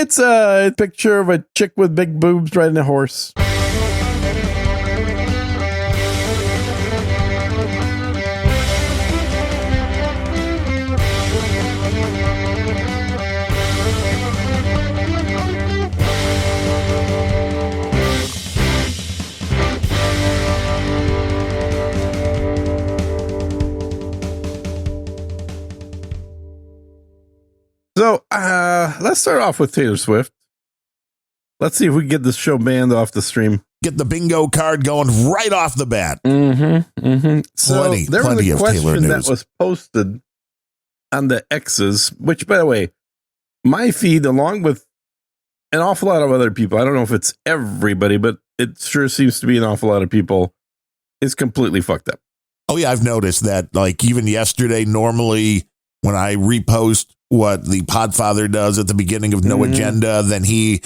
It's a picture of a chick with big boobs riding a horse. So let's start off with Taylor Swift. Let's see if we can get this show banned off the stream. Get the bingo card going right off the bat. So there was a question that was posted on the X's, which, by the way, my feed, along with an awful lot of other people, I don't know if it's everybody, but it sure seems to be an awful lot of people, is completely fucked up. Oh, yeah, I've noticed that. Like, even yesterday, normally when I repost what the Podfather does at the beginning of No Agenda, then he,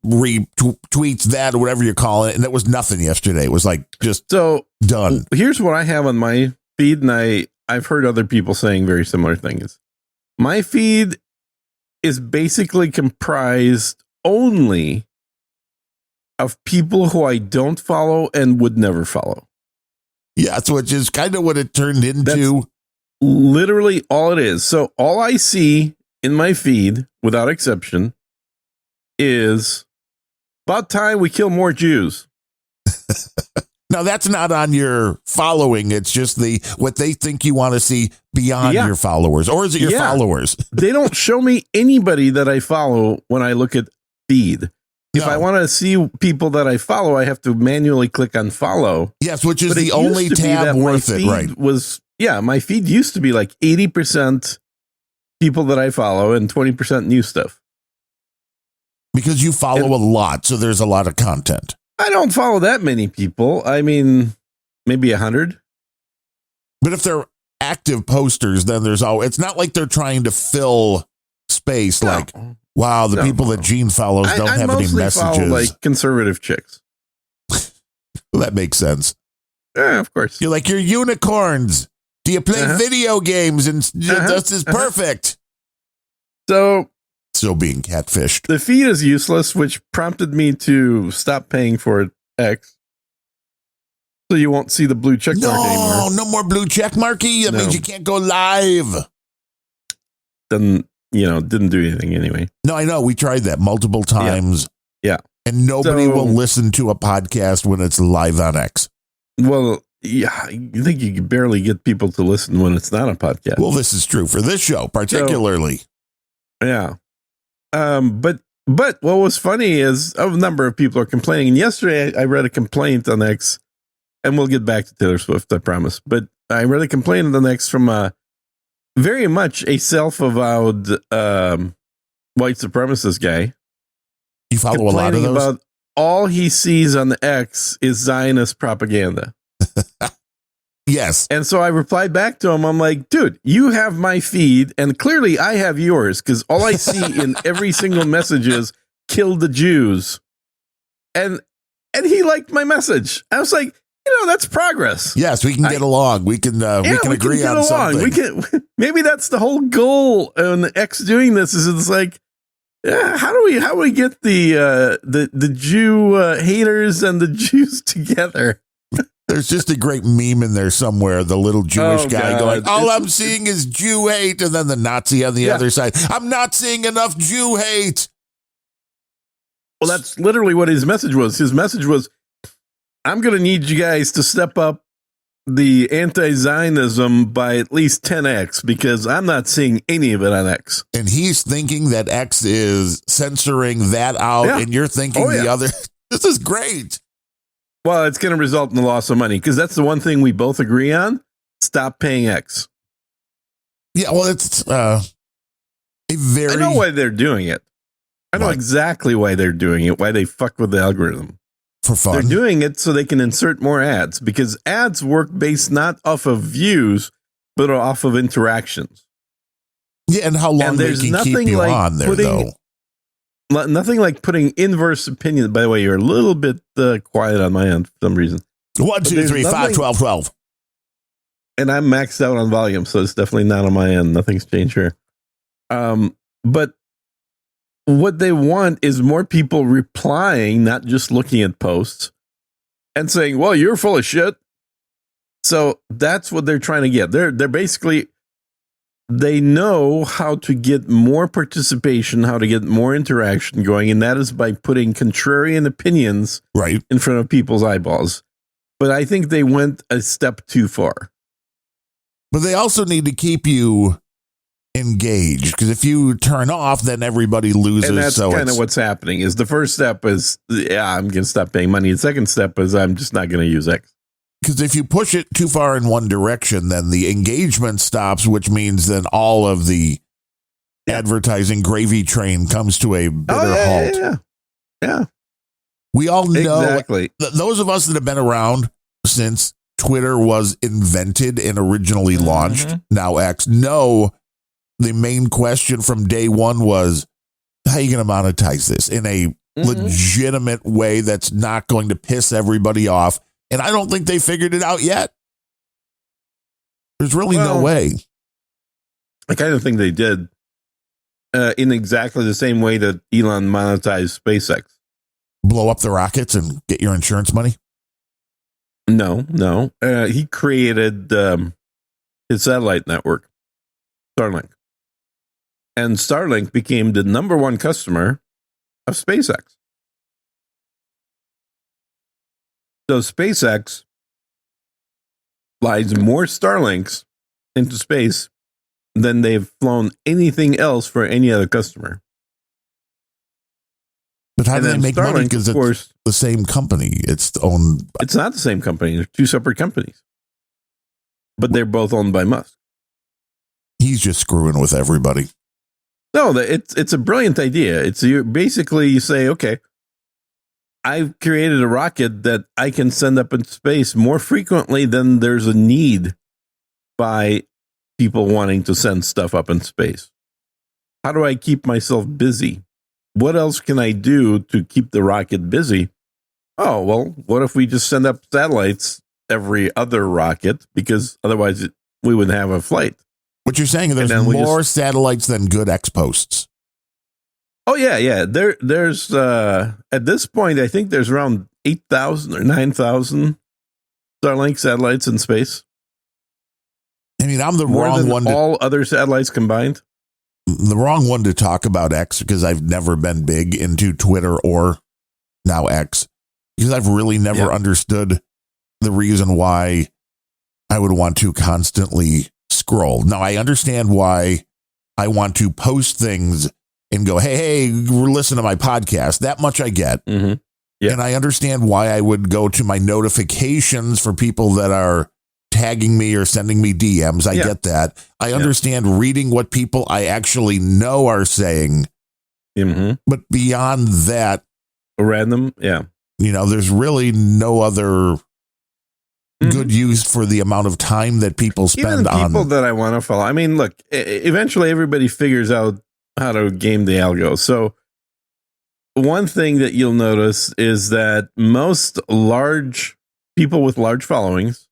retweets that or whatever you call it. And it was nothing yesterday. It was like just done. Here's what I have on my feed. And I've heard other people saying very similar things. My feed is basically comprised only of people who I don't follow and would never follow. Yes, which is kind of what it turned into. That's literally all it is. So all I see in my feed, without exception, is about time we kill more Jews. Now, that's not on your following. It's just what they think you want to see beyond your followers. Or is it your followers? They don't show me anybody that I follow when I look at feed. If I want to see people that I follow, I have to manually click on follow. Yes, which is the only tab worth it, right? My feed used to be like 80% people that I follow and 20% new stuff. Because you follow a lot, so there's a lot of content. I don't follow that many people. I mean, maybe 100. But if they're active posters, then it's not like they're trying to fill space. No. Like, wow, the people that Gene follows don't have any messages. Follow, like, conservative chicks. Well, that makes sense. Yeah, of course. You're like, you're unicorns. Do you play video games? And this is perfect. So, still being catfished. The feed is useless, which prompted me to stop paying for X. So you won't see the blue check mark anymore. No more blue check marky. That means you can't go live. Then, didn't do anything anyway. No, I know. We tried that multiple times. Yeah. And nobody will listen to a podcast when it's live on X. Well, yeah, you think you can barely get people to listen when it's not a podcast. Well, this is true for this show, particularly. Yeah. But what was funny is a number of people are complaining. And yesterday I read a complaint on X, and we'll get back to Taylor Swift, I promise. But I read a complaint on X from very much a self-avowed white supremacist guy. You follow a lot of those? About all he sees on the X is Zionist propaganda. Yes. And so I replied back to him. I'm like, dude, you have my feed, and clearly I have yours, because all I see in every single message is kill the Jews. And he liked my message. I was like, that's progress. Yes, we can get along. We can agree on something. Maybe that's the whole goal on X doing this. Is it's like, how do we get the Jew haters and the Jews together? There's just a great meme in there somewhere. The little Jewish guy going, all I'm seeing is Jew hate. And then the Nazi on the other side. I'm not seeing enough Jew hate. Well, that's literally what his message was. His message was, I'm going to need you guys to step up the anti-Zionism by at least 10x, because I'm not seeing any of it on X. And he's thinking that X is censoring that out, and you're thinking the other. This is great. Well, it's going to result in the loss of money, because that's the one thing we both agree on. Stop paying X. Yeah, well, it's a very... I know why they're doing it. I know exactly why they're doing it, why they fuck with the algorithm. For fun. They're doing it so they can insert more ads, because ads work based not off of views, but off of interactions. Yeah, and how long they can keep you on there, though. Nothing like putting inverse opinion. By the way, you're a little bit quiet on my end for some reason. 1, 2, 3, 5, 12, 12. And I'm maxed out on volume, so it's definitely not on my end. Nothing's changed here. But what they want is more people replying, not just looking at posts and saying, well, you're full of shit. So that's what they're trying to get. They're basically, they know how to get more participation, how to get more interaction going, and that is by putting contrarian opinions in front of people's eyeballs. But I think they went a step too far. But they also need to keep you engaged, because if you turn off, then everybody loses. And that's kind of what's happening. Is the first step is, I'm going to stop paying money. The second step is, I'm just not going to use X. Because if you push it too far in one direction, then the engagement stops, which means then all of the advertising gravy train comes to a bitter halt. Yeah. We all know, exactly. Those of us that have been around since Twitter was invented and originally launched, now X, know the main question from day one was, how are you going to monetize this in a legitimate way that's not going to piss everybody off? And I don't think they figured it out yet. There's really no way. I kind of think they did in exactly the same way that Elon monetized SpaceX. Blow up the rockets and get your insurance money? No. He created his satellite network, Starlink. And Starlink became the number one customer of SpaceX. So SpaceX flies more Starlinks into space than they've flown anything else for any other customer. But how do they make money? Because it's the same company. It's owned. It's not the same company. They're two separate companies. But they're both owned by Musk. He's just screwing with everybody. No, it's a brilliant idea. It's basically you say, okay, I've created a rocket that I can send up into space more frequently than there's a need by people wanting to send stuff up in space. How do I keep myself busy? What else can I do to keep the rocket busy? Oh, well, what if we just send up satellites every other rocket? Because otherwise we wouldn't have a flight. What you're saying is there's more satellites than good X posts. Oh, yeah. There's at this point, I think there's around 8,000 or 9,000 Starlink satellites in space. I mean, I'm the wrong one. All other satellites combined. The wrong one to talk about X, because I've never been big into Twitter or now X, because I've really never understood the reason why I would want to constantly scroll. Now, I understand why I want to post things and go, hey, listen to my podcast. That much I get. Mm-hmm. Yeah. And I understand why I would go to my notifications for people that are tagging me or sending me DMs. I get that. I understand reading what people I actually know are saying. Mm-hmm. But beyond that, random, there's really no other good use for the amount of time that people spend on people that I want to follow. I mean, look, eventually everybody figures out how to game the algo. So one thing that you'll notice is that most large people with large followings,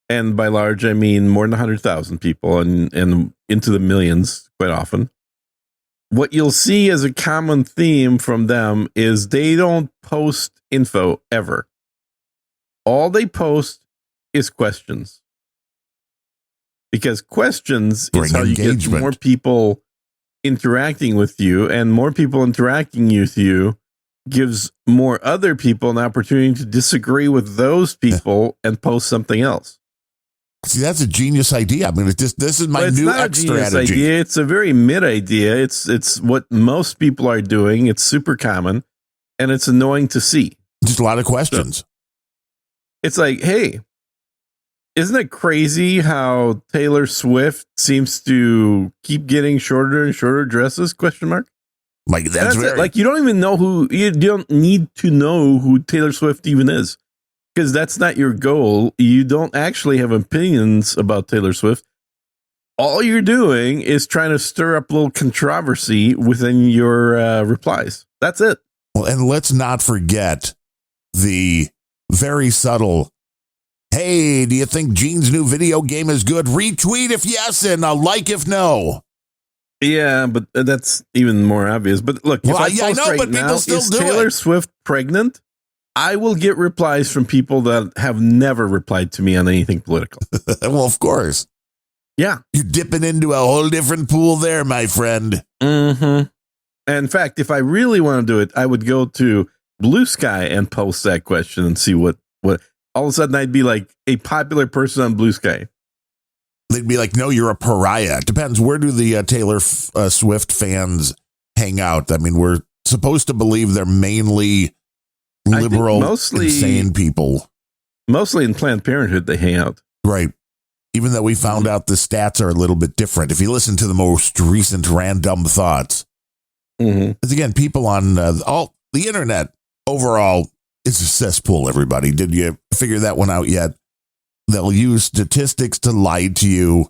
and by large, I mean more than 100,000 people and into the millions quite often. What you'll see as a common theme from them is they don't post info ever. All they post is questions. Because questions is how you get more people interacting with you, and more people interacting with you gives more other people an opportunity to disagree with those people and post something else. See, that's a genius idea. I mean, this is my new X strategy. Idea. It's a very mid idea. It's what most people are doing. It's super common, and it's annoying to see. Just a lot of questions. So, it's like, hey, isn't it crazy how Taylor Swift seems to keep getting shorter and shorter dresses? Question mark. Like that's very... like you don't even know who. You don't need to know who Taylor Swift even is. Because that's not your goal. You don't actually have opinions about Taylor Swift. All you're doing is trying to stir up a little controversy within your replies. That's it. Well, and let's not forget the very subtle, hey, do you think Gene's new video game is good? Retweet if yes and a like if no. Yeah, but that's even more obvious. But look, Well, if I post right now, is Taylor Swift pregnant? I will get replies from people that have never replied to me on anything political. Well, of course. Yeah. You're dipping into a whole different pool there, my friend. Mm-hmm. And in fact, if I really want to do it, I would go to Blue Sky and post that question and see what all of a sudden I'd be like a popular person on Blue Sky. They'd be like, no, you're a pariah. It depends. Where do the Taylor Swift fans hang out? I mean, we're supposed to believe they're mainly liberal, insane people. Mostly in Planned Parenthood, they hang out. Right. Even though we found out the stats are a little bit different. If you listen to the most recent random thoughts, because again, people on all the internet overall is a cesspool, everybody. Did you figure that one out yet? They'll use statistics to lie to you.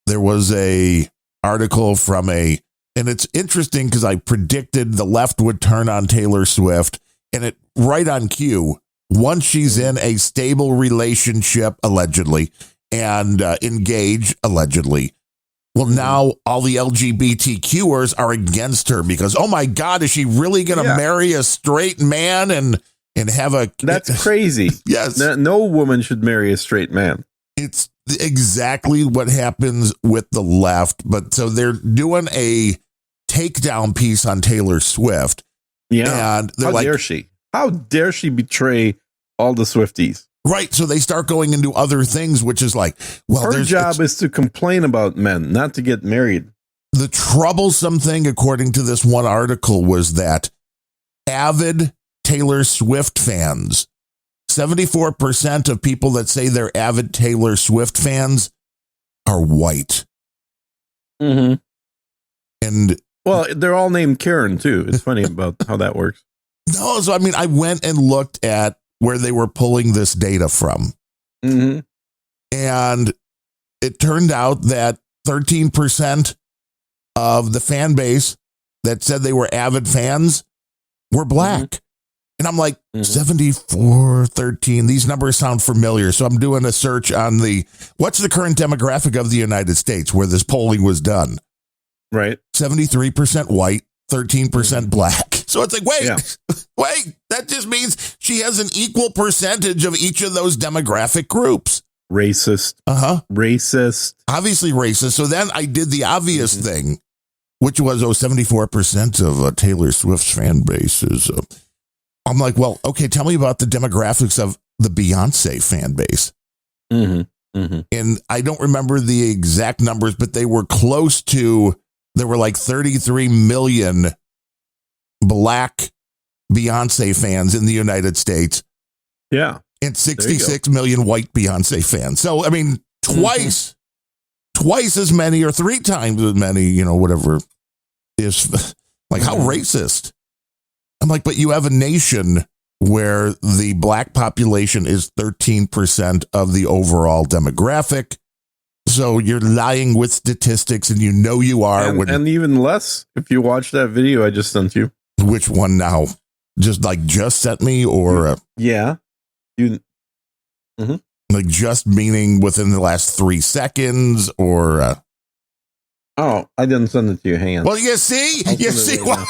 There was a article from and it's interesting because I predicted the left would turn on Taylor Swift, and it right on cue. Once she's in a stable relationship, allegedly, and engage, allegedly. Well, now all the LGBTQers are against her because, oh my God, is she really going to marry a straight man and have a... That's crazy. Yes. No woman should marry a straight man. It's exactly what happens with the left. But so they're doing a takedown piece on Taylor Swift. Yeah. And they're dare she? How dare she betray all the Swifties? Right. So they start going into other things, which is like, well, her job is to complain about men, not to get married. The troublesome thing, according to this one article, was that avid Taylor Swift fans, 74% of people that say they're avid Taylor Swift fans are white. Mm-hmm. And well, they're all named Karen, too. It's funny about how that works. No, so I mean, I went and looked at where they were pulling this data from. Mm-hmm. And it turned out that 13% of the fan base that said they were avid fans were black. Mm-hmm. And I'm like, 74, 13, these numbers sound familiar. So I'm doing a search on what's the current demographic of the United States where this polling was done? Right. 73% white, 13% black. So it's like, wait, that just means she has an equal percentage of each of those demographic groups. Racist. Racist. Obviously racist. So then I did the obvious thing, which was, 74% of Taylor Swift's fan base is. I'm like, well, okay, tell me about the demographics of the Beyonce fan base. Mm-hmm. Mm-hmm. And I don't remember the exact numbers, but they were close to, there were like 33 million black Beyonce fans in the United States. Yeah. And 66 million white Beyonce fans. So, I mean, twice as many or three times as many, whatever is like, how racist. I'm like, but you have a nation where the black population is 13% of the overall demographic. So you're lying with statistics, and you are. And even less if you watch that video I just sent you. Which one now? Just sent me, or yeah, you. Mm-hmm. Like just meaning within the last 3 seconds, or oh, I didn't send it to you. Hang on. Well, you see why.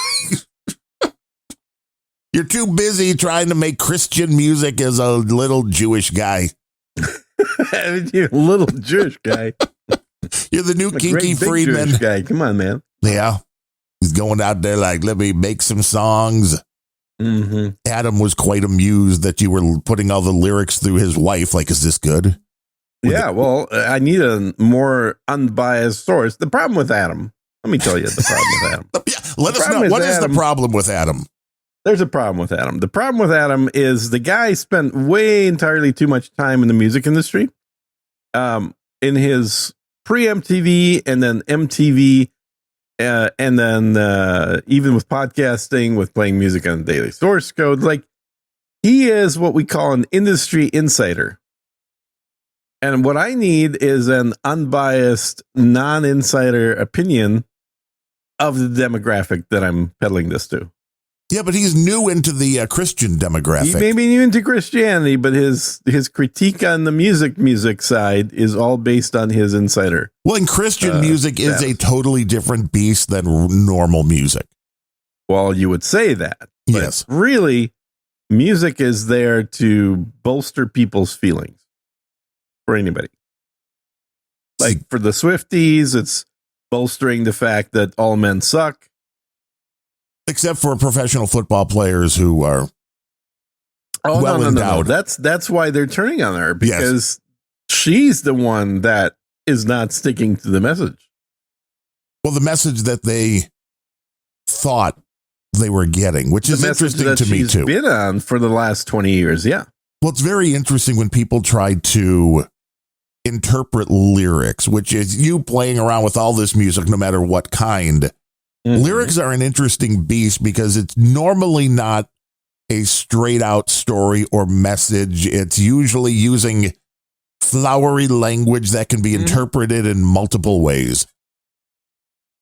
You're too busy trying to make Christian music as a little Jewish guy. You're a little Jewish guy. You're the new Kinky Friedman guy. Come on, man. Yeah. He's going out there like, let me make some songs. Mm-hmm. Adam was quite amused that you were putting all the lyrics through his wife. Like, is this good? Well, I need a more unbiased source. The problem with Adam, let me tell you the problem with Adam. Yeah, let us know. What is the problem with Adam? There's a problem with Adam. The problem with Adam is the guy spent entirely too much time in the music industry. In his pre-MTV and then MTV, and then even with podcasting, with playing music on Daily Source Code, like he is what we call an industry insider. And what I need is an unbiased, non-insider opinion of the demographic that I'm peddling this to. Yeah, but he's new into the Christian demographic. He may be new into Christianity, but his critique on the music side is all based on his insider. Well, and Christian music is a totally different beast than normal music. Well, you would say that. But yes. Really, music is there to bolster people's feelings for anybody. Like for the Swifties, it's bolstering the fact that all men suck. Except for professional football players who are endowed. No. That's why they're turning on her, because she's the one that is not sticking to the message. Well, the message that they thought they were getting, which is interesting to me too. She's been on for the last 20 years. Yeah. Well, it's very interesting when people try to interpret lyrics, which is you playing around with all this music, no matter what kind. Mm-hmm. Lyrics are an interesting beast because it's normally not a straight out story or message. It's usually using flowery language that can be interpreted in multiple ways,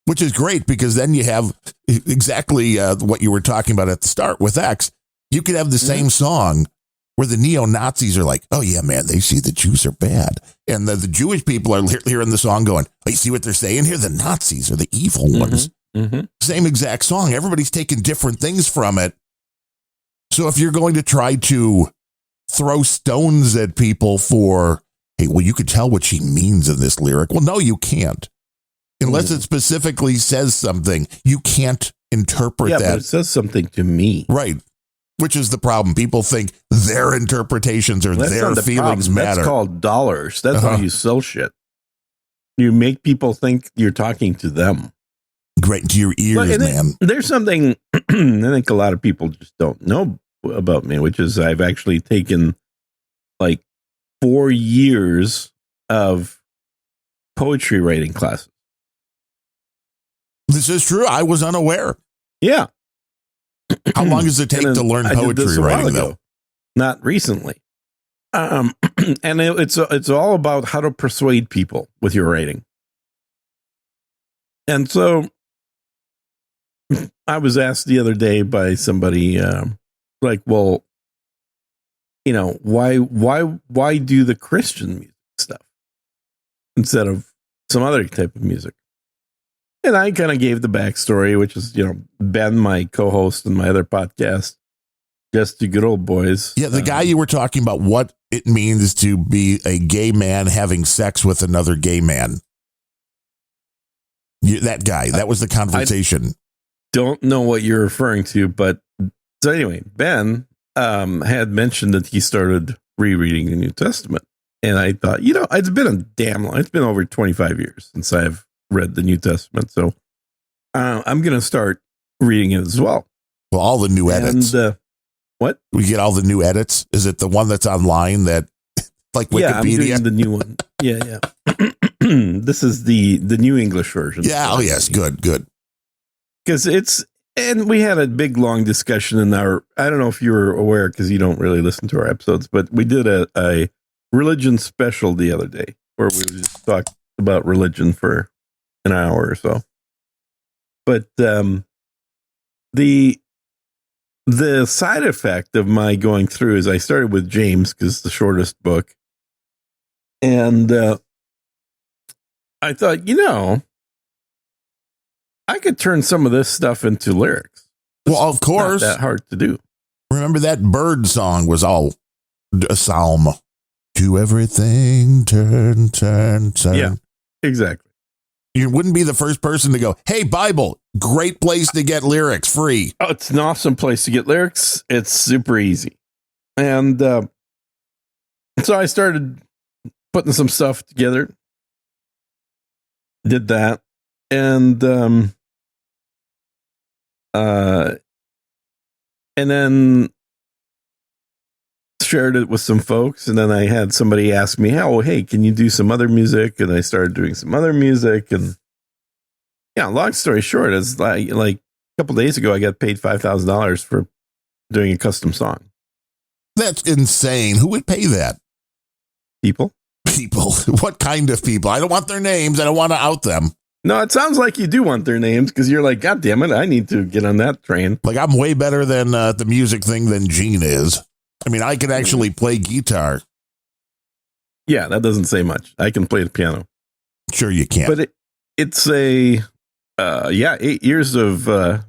which is great because then you have exactly what you were talking about at the start with X. You could have the same song where the neo-Nazis are like, oh yeah, man, they see the Jews are bad. And the Jewish people are hearing the song going, oh, you see what they're saying here? The Nazis are the evil ones. Mm-hmm. Same exact song. Everybody's taking different things from it. So if you're going to try to throw stones at people for, hey, well, you could tell what she means in this lyric. Well, no, you can't. Unless it specifically says something, you can't interpret that. But it says something to me. Right. Which is the problem. People think their interpretations or their feelings matter. That's called dollars. That's how you sell shit. You make people think you're talking to them. Great to your ears, man. There's something I think a lot of people just don't know about me, which is I've actually taken like 4 years of poetry writing classes. This is true. I was unaware. Yeah. How long does it take to learn poetry writing, though? Not recently. And it's all about how to persuade people with your writing. And so I was asked the other day by somebody, like, well, you know, why do the Christian music stuff instead of some other type of music? And I kind of gave the backstory, which is, you know, Ben, my co-host in my other podcast, Just Two Good Old Boys. Yeah, the guy you were talking about, what it means to be a gay man having sex with another gay man. That guy, that was the conversation. I don't know what you're referring to, but so anyway, Ben had mentioned that he started rereading the New Testament. And I thought, you know, it's been a damn long, it's been over 25 years since I've read the New Testament, so I'm going to start reading it as well. Well, all the new edits. What? We get all the new edits. Is it the one that's online that, like Wikipedia? Yeah, I'm doing the new one. Yeah. This is the new English version. Yeah. Oh, yes. Good. Because and we had a big long discussion in I don't know if you were aware because you don't really listen to our episodes, but we did a religion special the other day where we just talked about religion for an hour or so. But the side effect of my going through is I started with James because it's the shortest book. And I thought, you know, I could turn some of this stuff into lyrics. Well, of course. Not that hard to do. Remember that bird song was all a psalm. To everything, turn. Yeah, exactly. You wouldn't be the first person to go, hey, Bible, great place to get lyrics free. Oh, it's an awesome place to get lyrics. It's super easy. And so I started putting some stuff together. Did that. And then shared it with some folks. And then I had somebody ask me, oh, hey, can you do some other music? And I started doing some other music. And yeah, long story short, is like a couple days ago, I got paid $5,000 for doing a custom song. That's insane. Who would pay that? People. What kind of people? I don't want their names. I don't want to out them. No, it sounds like you do want their names because you're like, God damn it, I need to get on that train. Like, I'm way better than the music thing than Gene is. I mean, I can actually play guitar. Yeah, that doesn't say much. I can play the piano. Sure you can. But it's 8 years of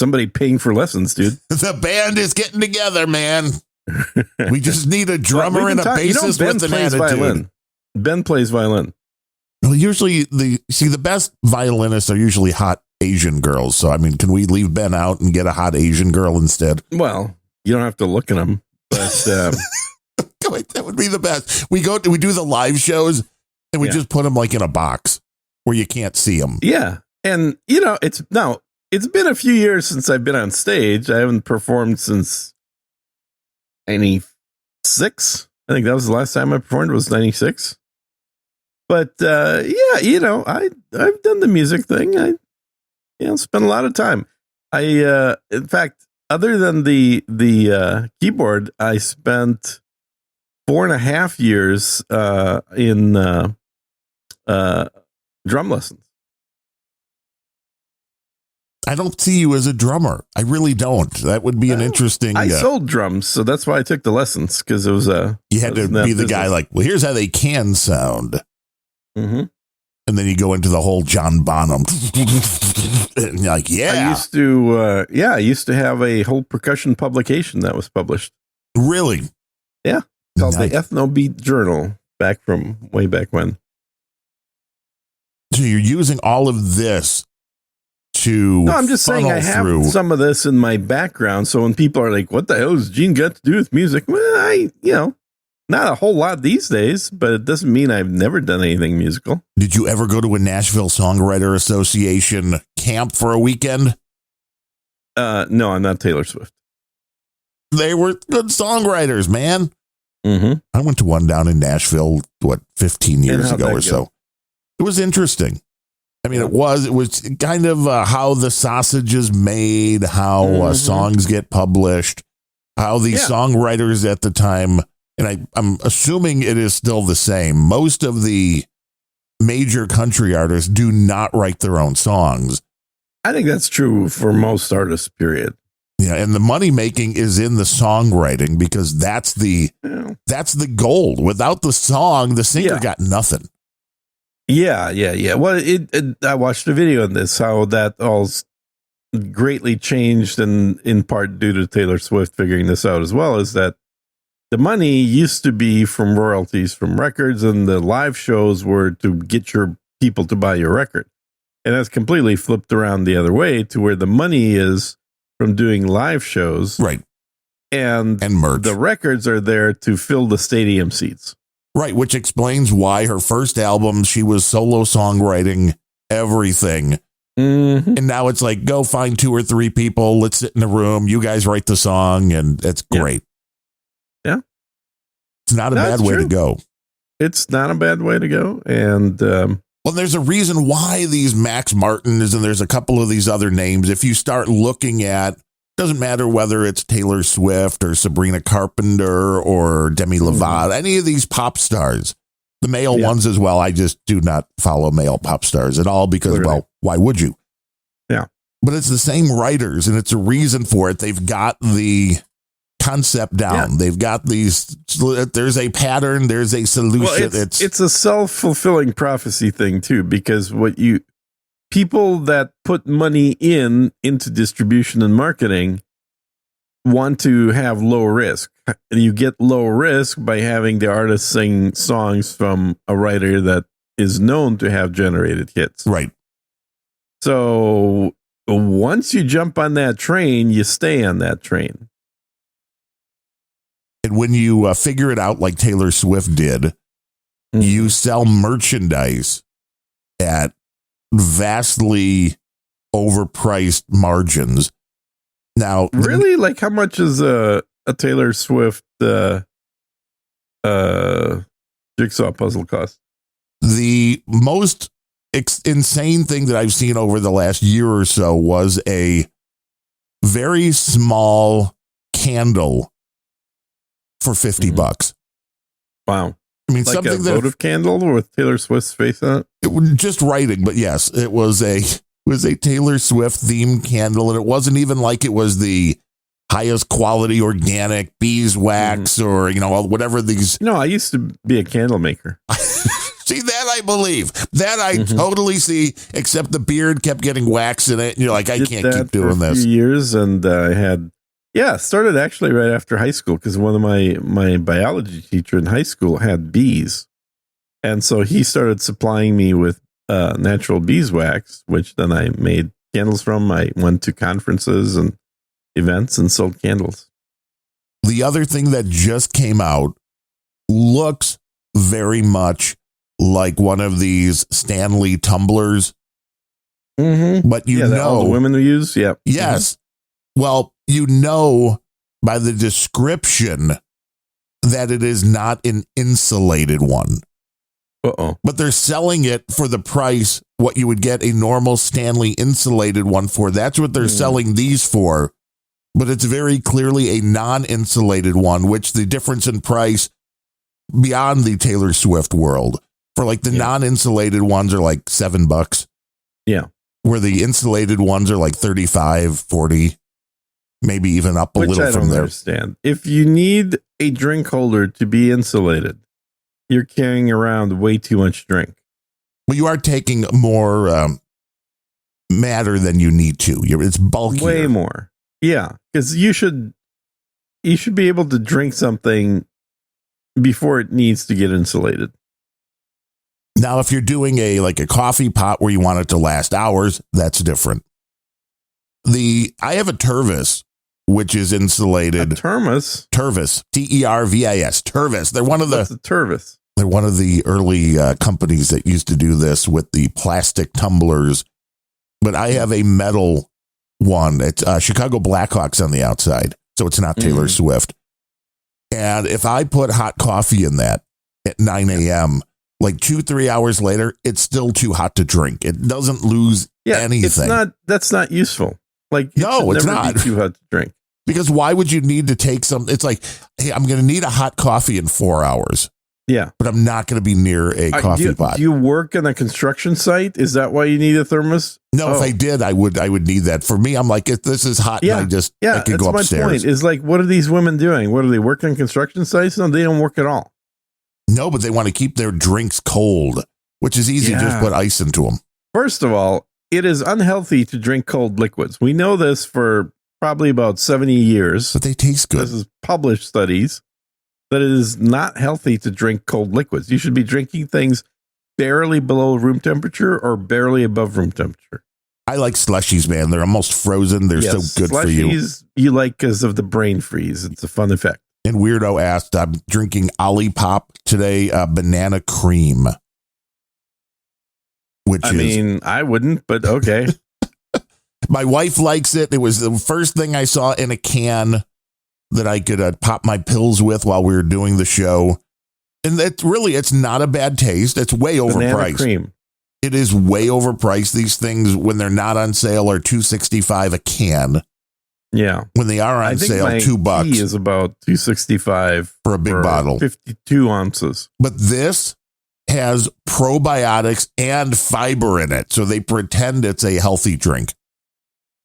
somebody paying for lessons, dude. The band is getting together, man. We just need a drummer and a bassist with an attitude. Violin. Ben plays violin. Well, usually the best violinists are usually hot Asian girls. So, I mean, can we leave Ben out and get a hot Asian girl instead? Well, you don't have to look at them, but that would be the best. We do the live shows and we just put them like in a box where you can't see them. Yeah. And it's been a few years since I've been on stage. I haven't performed since 96. I think that was the last time I performed was 96. But I've done the music thing. I spent a lot of time. In fact, other than the keyboard, I spent 4.5 years in drum lessons. I don't see you as a drummer. I really don't. That would be an interesting. I sold drums, so that's why I took the lessons because it was you had to be the guy like, well, here's how they can sound. Mm-hmm. And then you go into the whole John Bonham. And you're like, yeah. I used to have a whole percussion publication that was published. Really? Yeah. Called the Ethnobeat Journal way back when. So you're using all of this to No, I'm just saying I have some of this in my background. So when people are like, what the hell does Gene got to do with music? Well, not a whole lot these days, but it doesn't mean I've never done anything musical. Did you ever go to a Nashville Songwriter Association camp for a weekend? No, I'm not Taylor Swift. They were good songwriters, man. Mm-hmm. I went to one down in Nashville, 15 years ago or so. It was interesting. I mean, it was kind of how the sausage is made, how songs get published, how these songwriters at the time, and I'm assuming it is still the same. Most of the major country artists do not write their own songs. I think that's true for most artists, period. Yeah, and the money making is in the songwriting because that's the gold. Without the song, the singer got nothing. Yeah. Well, I watched a video on this, how that all greatly changed, and in part due to Taylor Swift figuring this out as well, is that the money used to be from royalties from records, and the live shows were to get your people to buy your record. And that's completely flipped around the other way to where the money is from doing live shows. Right. And merch. The records are there to fill the stadium seats. Right, which explains why her first album, she was solo songwriting everything. Mm-hmm. And now it's like, go find 2 or 3 people. Let's sit in a room. You guys write the song, and it's great. Yeah. It's not a bad way to go. It's not a bad way to go. And well, there's a reason why these Max Martins and there's a couple of these other names. If you start looking at, doesn't matter whether it's Taylor Swift or Sabrina Carpenter or Demi Lovato, any of these pop stars, the male ones as well. I just do not follow male pop stars at all because, well, why would you? Yeah. But it's the same writers and it's a reason for it. They've got the concept down. Yeah. They've got these, there's a pattern, there's a solution. Well, it's a self-fulfilling prophecy thing too, because people that put money into distribution and marketing want to have low risk. And you get low risk by having the artist sing songs from a writer that is known to have generated hits. Right. So once you jump on that train, you stay on that train. And when you figure it out like Taylor Swift did, you sell merchandise at vastly overpriced margins. Now, really, like how much is a Taylor Swift jigsaw puzzle cost? The most insane thing that I've seen over the last year or so was a very small candle for $50. Wow. I mean, like something a votive candle with Taylor Swift's face on it. It was just writing, but yes, it was a Taylor Swift themed candle, and it wasn't even like it was the highest quality organic beeswax or whatever these. No, I used to be a candle maker. See, that I believe. That I totally see, except the beard kept getting wax in it. And you're like, I can't keep doing this. Few years, and I had, started actually right after high school because one of my biology teacher in high school had bees. And so he started supplying me with natural beeswax, which then I made candles from. I went to conferences and events and sold candles. The other thing that just came out looks very much like one of these Stanley tumblers. Mm-hmm. But all the women who use, Yes. Mm-hmm. Well, by the description that it is not an insulated one. Uh-oh. But they're selling it for the price what you would get a normal Stanley insulated one for. That's what they're selling these for. But it's very clearly a non-insulated one, which the difference in price beyond the Taylor Swift world. For like the non-insulated ones are like $7. Yeah. Where the insulated ones are like 35, 40, maybe even up a little from there. Understand. If you need a drink holder to be insulated, you're carrying around way too much drink. Well, you are taking more matter than you need to. It's bulkier. Way more. Yeah, because you should be able to drink something before it needs to get insulated. Now, if you're doing a coffee pot where you want it to last hours, that's different. I have a Tervis, which is insulated. Tervis? Tervis, Tervis, Tervis. They're one of the Tervis. They're one of the early companies that used to do this with the plastic tumblers. But I have a metal one. It's Chicago Blackhawks on the outside, so it's not Taylor Swift. And if I put hot coffee in that at 9 a.m., like 2-3 hours later, it's still too hot to drink. It doesn't lose anything. That's not useful. Like, no, it's not too hot to drink. Because why would you need to take some? It's like, hey, I'm going to need a hot coffee in 4 hours. Yeah, but I'm not going to be near a coffee pot. Do you work on a construction site? Is that why you need a thermos? No, if I did, I would need that. For me, I'm like, if this is hot, and I could go upstairs. My point is like, what are these women doing? What are they working on construction sites? No, they don't work at all. No, but they want to keep their drinks cold, which is easy. Just put ice into them. First of all, it is unhealthy to drink cold liquids. We know this for probably about 70 years. But they taste good. This is published studies that it is not healthy to drink cold liquids. You should be drinking things barely below room temperature or barely above room temperature. I like slushies, man. They're almost frozen. They're so good for you. Slushies you like because of the brain freeze. It's a fun effect. And Weirdo asked, I'm drinking Olipop today, banana cream. I wouldn't, but okay. My wife likes it. It was the first thing I saw in a can that I could pop my pills with while we were doing the show. And it's not a bad taste. It's way overpriced. Banana cream. It is way overpriced. These things, when they're not on sale, are $2.65 a can. Yeah. When they are on sale, $2. Tea is about $2.65 for a big bottle, 52 ounces. But this has probiotics and fiber in it, so they pretend it's a healthy drink.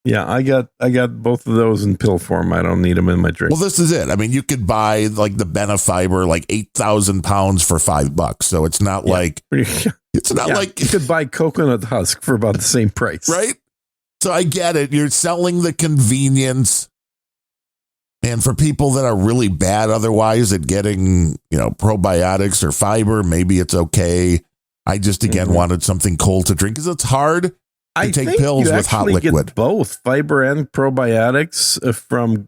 Yeah, I got both of those in pill form. I don't need them in my drink. Well, this is it. I mean, you could buy like the Benefiber, like 8,000 pounds for $5. So it's not like like you could buy coconut husk for about the same price, right? So I get it. You're selling the convenience. And for people that are really bad otherwise at getting, probiotics or fiber, maybe it's okay. I just, again, wanted something cold to drink because it's hard to take pills with hot liquid. Get both fiber and probiotics from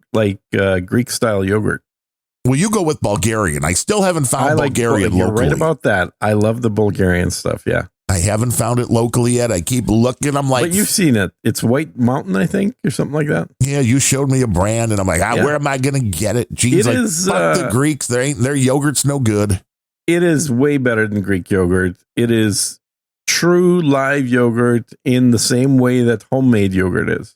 Greek style yogurt. Well, you go with Bulgarian. I still haven't found Bulgarian locally. You're right about that. I love the Bulgarian stuff. Yeah. I haven't found it locally yet. I keep looking. I'm like, but you've seen it. It's White Mountain, I think, or something like that. Yeah, you showed me a brand, and I'm like, where am I going to get it? Gene's like, fuck the Greeks. Their yogurt's no good. It is way better than Greek yogurt. It is true live yogurt in the same way that homemade yogurt is.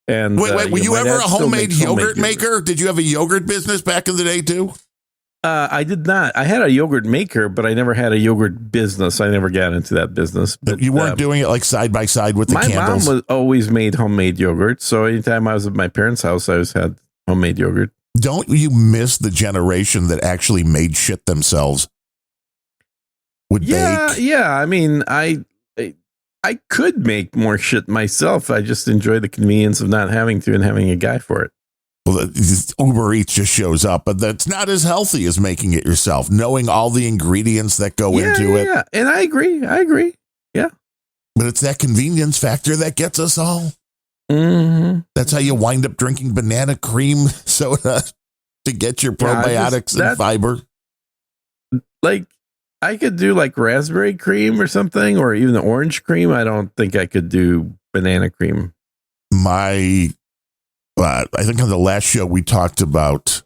And wait, were you ever a homemade yogurt maker? Did you have a yogurt business back in the day too? I did not. I had a yogurt maker, but I never had a yogurt business. I never got into that business. But you weren't doing it like side by side with the candles? My mom always made homemade yogurt. So anytime I was at my parents' house, I always had homemade yogurt. Don't you miss the generation that actually made shit themselves? Bake? Yeah. I mean, I could make more shit myself. I just enjoy the convenience of not having to and having a guy for it. Well, Uber Eats just shows up, but that's not as healthy as making it yourself, knowing all the ingredients that go into it. Yeah, and I agree. Yeah. But it's that convenience factor that gets us all. Mm-hmm. That's how you wind up drinking banana cream soda to get your probiotics and fiber. Like, I could do like raspberry cream or something, or even orange cream. I don't think I could do banana cream. I think on the last show we talked about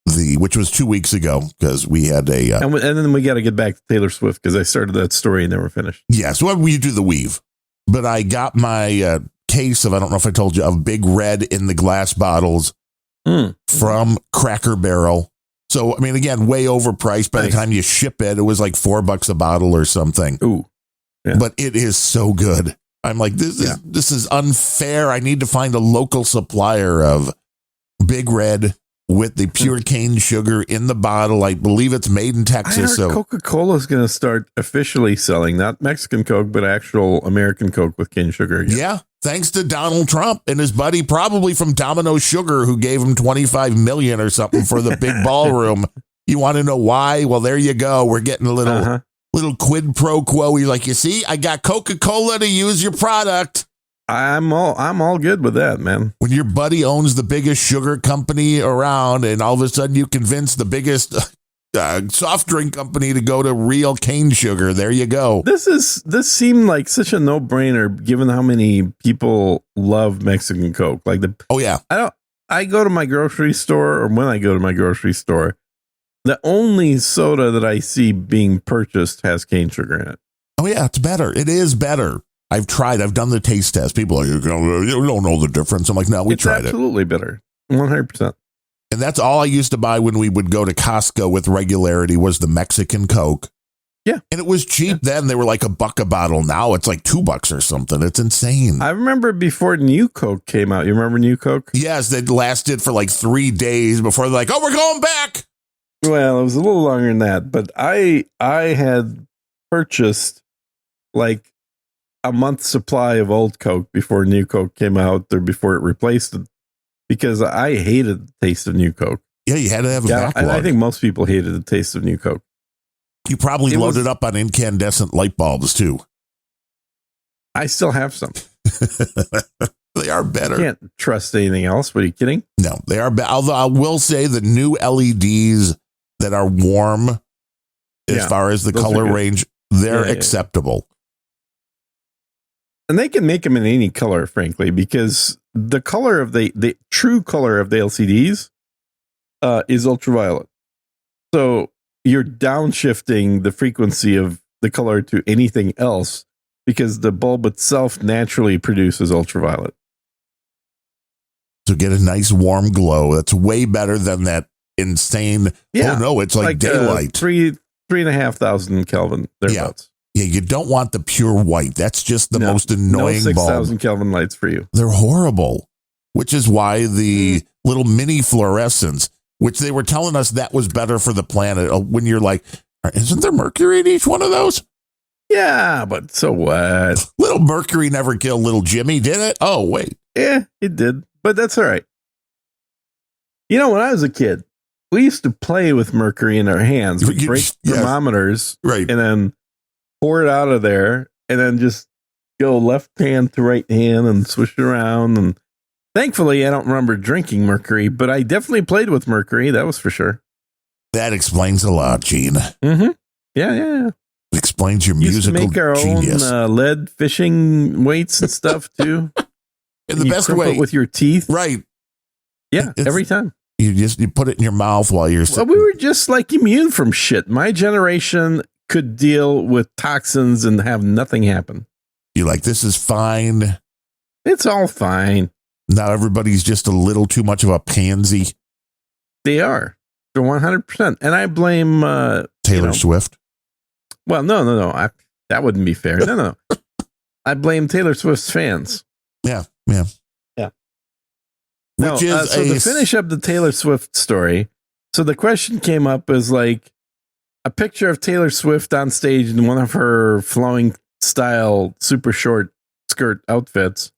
which was 2 weeks ago, because we had and then we got to get back to Taylor Swift, because I started that story and never finished. Yeah, so we do the weave, but I got my case of, I don't know if I told you, of Big Red in the glass bottles from Cracker Barrel. So, I mean, again, way overpriced. By the time you ship it, it was like $4 a bottle or something. Ooh, yeah. But it is so good. I'm like, this is unfair. I need to find a local supplier of Big Red with the pure cane sugar in the bottle. I believe it's made in Texas. So Coca-Cola is going to start officially selling not Mexican Coke, but actual American Coke with cane sugar again. Yeah, thanks to Donald Trump and his buddy, probably from Domino Sugar, who gave him $25 million or something for the big ballroom. You want to know why? Well, there you go. We're getting a little quid pro quo. He's like, you see, I got Coca-Cola to use your product. I'm all good with that, man. When your buddy owns the biggest sugar company around, and all of a sudden you convince the biggest soft drink company to go to real cane sugar, there you go. This seemed like such a no-brainer, given how many people love Mexican Coke. Like I go to my grocery store, or when I go to my grocery store, the only soda that I see being purchased has cane sugar in it. Oh yeah, it's better. It is better. I've tried. I've done the taste test. People are, you don't know the difference. I'm like, no, we tried it. It's absolutely better. 100%. And that's all I used to buy when we would go to Costco with regularity, was the Mexican Coke. Yeah. And it was cheap then. They were like $1 a bottle. Now it's like $2 or something. It's insane. I remember before New Coke came out. You remember New Coke? Yes, they lasted for like 3 days before they're like, oh, we're going back. Well, it was a little longer than that. But I had purchased like a month's supply of old Coke before New Coke came out, or before it replaced it, because I hated the taste of New Coke. Yeah, you had to have a backlog. And I think most people hated the taste of New Coke. You probably loaded up on incandescent light bulbs too. I still have some. They are better. Can't trust anything else. What, are you kidding? No, they are better. Although I will say the new LEDs that are warm, as far as the color range, they're acceptable. And they can make them in any color, frankly, because the color of the true color of the LCDs is ultraviolet. So you're downshifting the frequency of the color to anything else, because the bulb itself naturally produces ultraviolet. So get a nice warm glow. That's way better than that insane. Yeah. Oh no, it's like daylight. 3,500 Kelvin. Thereabouts. Yeah, you don't want the pure white. That's just the most annoying bulb. 6,000 Kelvin lights for you. They're horrible, which is why the little mini fluorescents, which they were telling us that was better for the planet. When you're like, isn't there mercury in each one of those? Yeah, but so what? Little mercury never killed little Jimmy, did it? Oh, wait. Yeah, it did. But that's all right. You know, when I was a kid, we used to play with mercury in our hands. We'd break thermometers, right, and then pour it out of there, and then just go left hand to right hand and swish it around. And thankfully, I don't remember drinking mercury, but I definitely played with mercury. That was for sure. That explains a lot, Gene. Mm-hmm. Yeah. It explains your musical make our genius. Own lead fishing weights and stuff too. In the best way, with your teeth, right? Yeah, every time. You put it in your mouth while you're sitting. Well, we were just like immune from shit. My generation could deal with toxins and have nothing happen. You're like, this is fine. It's all fine. Now everybody's just a little too much of a pansy. They are. 100%. And I blame Taylor Swift. Well, no. That wouldn't be fair. No. I blame Taylor Swift's fans. Yeah. No, so to finish up the Taylor Swift story, so the question came up as like a picture of Taylor Swift on stage in one of her flowing style, super short skirt outfits.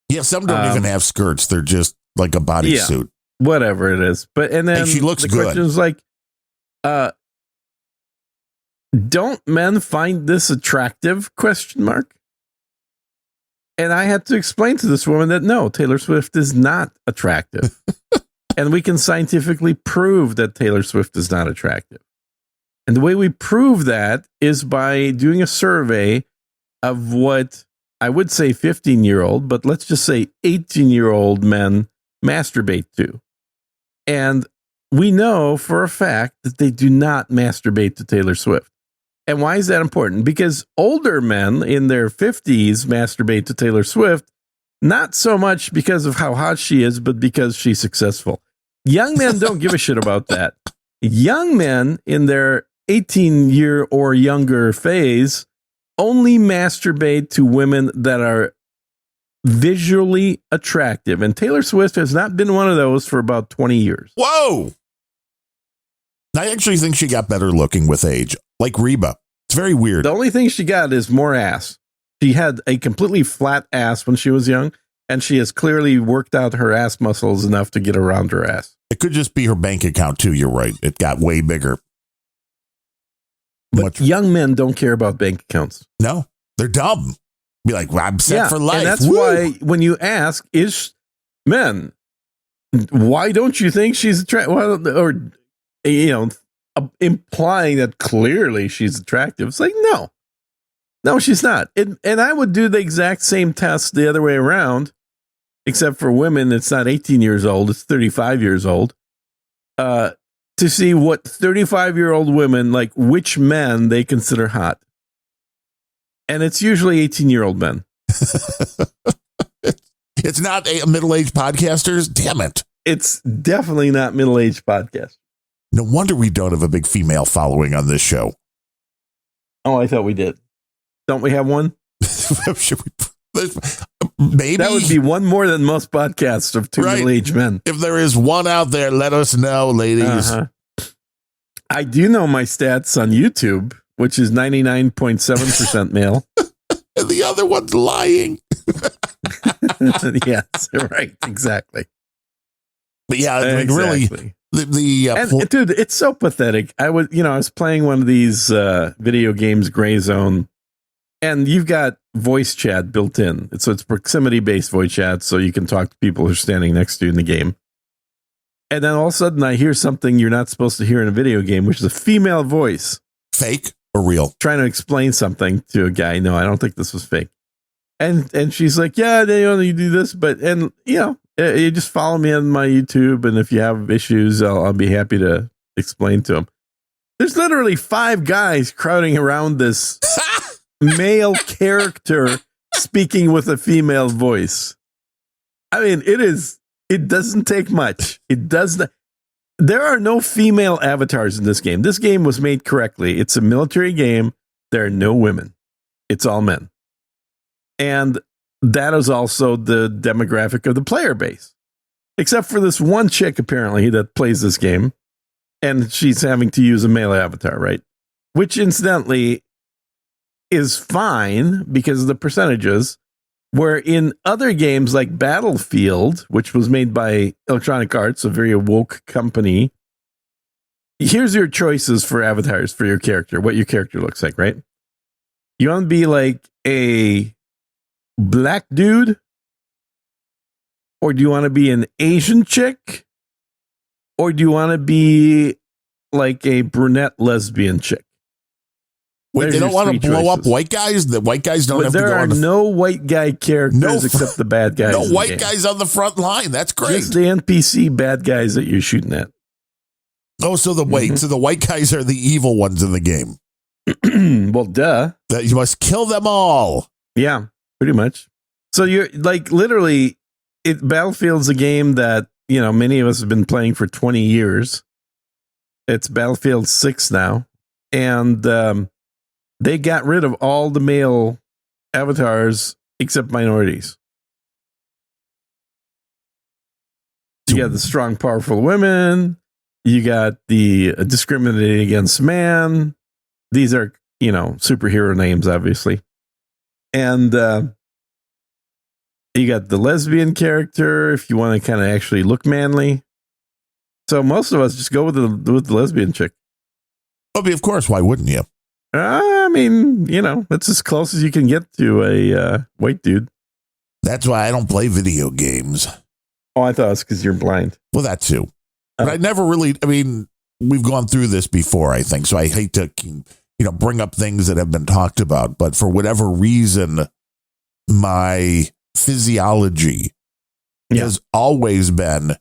Yeah, some don't even have skirts. They're just like a bodysuit. Whatever it is. And then she looks the good. question is like, don't men find this attractive? ? And I had to explain to this woman that no, Taylor Swift is not attractive. And we can scientifically prove that Taylor Swift is not attractive. And the way we prove that is by doing a survey of what I would say 15-year-old, but let's just say 18-year-old men masturbate to. And we know for a fact that they do not masturbate to Taylor Swift. And why is that important? Because older men in their 50s masturbate to Taylor Swift, not so much because of how hot she is, but because she's successful. Young men don't give a shit about that. Young men in their 18-year or younger phase only masturbate to women that are visually attractive. And Taylor Swift has not been one of those for about 20 years. Whoa! I actually think she got better looking with age, like Reba. It's very weird. The only thing she got is more ass. She had a completely flat ass when she was young, and she has clearly worked out her ass muscles enough to get around her ass. It could just be her bank account, too. You're right. It got way bigger. But young men don't care about bank accounts. No, they're dumb. Be like, well, I'm set for life. And that's why when you ask, men, why don't you think she's attractive? Or, implying that clearly she's attractive. It's like, no, she's not. And I would do the exact same test the other way around, except for women. It's not 18 years old. It's 35 years old. To see what 35-year-old women, like which men they consider hot. And it's usually 18-year-old men. It's not middle-aged podcasters. Damn it. It's definitely not middle-aged podcast. No wonder we don't have a big female following on this show. Oh, I thought we did. Don't we have one? Maybe. That would be one more than most podcasts of two middle-aged men. If there is one out there, let us know, ladies. I do know my stats on YouTube, which is 99.7% male. And the other one's lying. Yes, right. Exactly. But yeah, exactly. Really, dude, it's so pathetic. I was playing one of these video games, Gray Zone, and you've got voice chat built in. So it's proximity-based voice chat, so you can talk to people who are standing next to you in the game. And then all of a sudden, I hear something you're not supposed to hear in a video game, which is a female voice. Fake or real? Trying to explain something to a guy. No, I don't think this was fake. And she's like, yeah, you do this, but you just follow me on my YouTube, and if you have issues, I'll be happy to explain to them. There's literally 5 guys crowding around this male character speaking with a female voice. I mean, it doesn't take much. It doesn't. There are no female avatars in this game. This game was made correctly. It's a military game. There are no women. It's all men. And that is also the demographic of the player base. Except for this one chick, apparently, that plays this game. And she's having to use a male avatar, right? Which, incidentally, is fine because of the percentages. Where in other games like Battlefield, which was made by Electronic Arts, a very woke company, here's your choices for avatars for your character, what your character looks like, right? You want to be like a black dude? Or do you want to be an Asian chick? Or do you want to be like a brunette lesbian chick? Wait, they don't want to blow up white guys? The white guys don't have to go on There are no white guy characters except the bad guys. No white guys on the front line. That's great. Just the NPC bad guys that you're shooting at. Oh, so the white guys are the evil ones in the game. Well, duh. That you must kill them all. Yeah, pretty much. So you're like literally, Battlefield's a game that many of us have been playing for 20 years. It's Battlefield 6 now. And they got rid of all the male avatars except minorities. You got the strong, powerful women. You got the discriminating against man. These are, superhero names, obviously. And you got the lesbian character if you want to kind of actually look manly. So most of us just go with the lesbian chick. Well, of course, why wouldn't you? I mean, that's as close as you can get to a white dude. That's why I don't play video games. Oh, I thought it was because you're blind. Well, that too. But I never really, we've gone through this before, I think, so I hate to, bring up things that have been talked about, but for whatever reason, my physiology has always been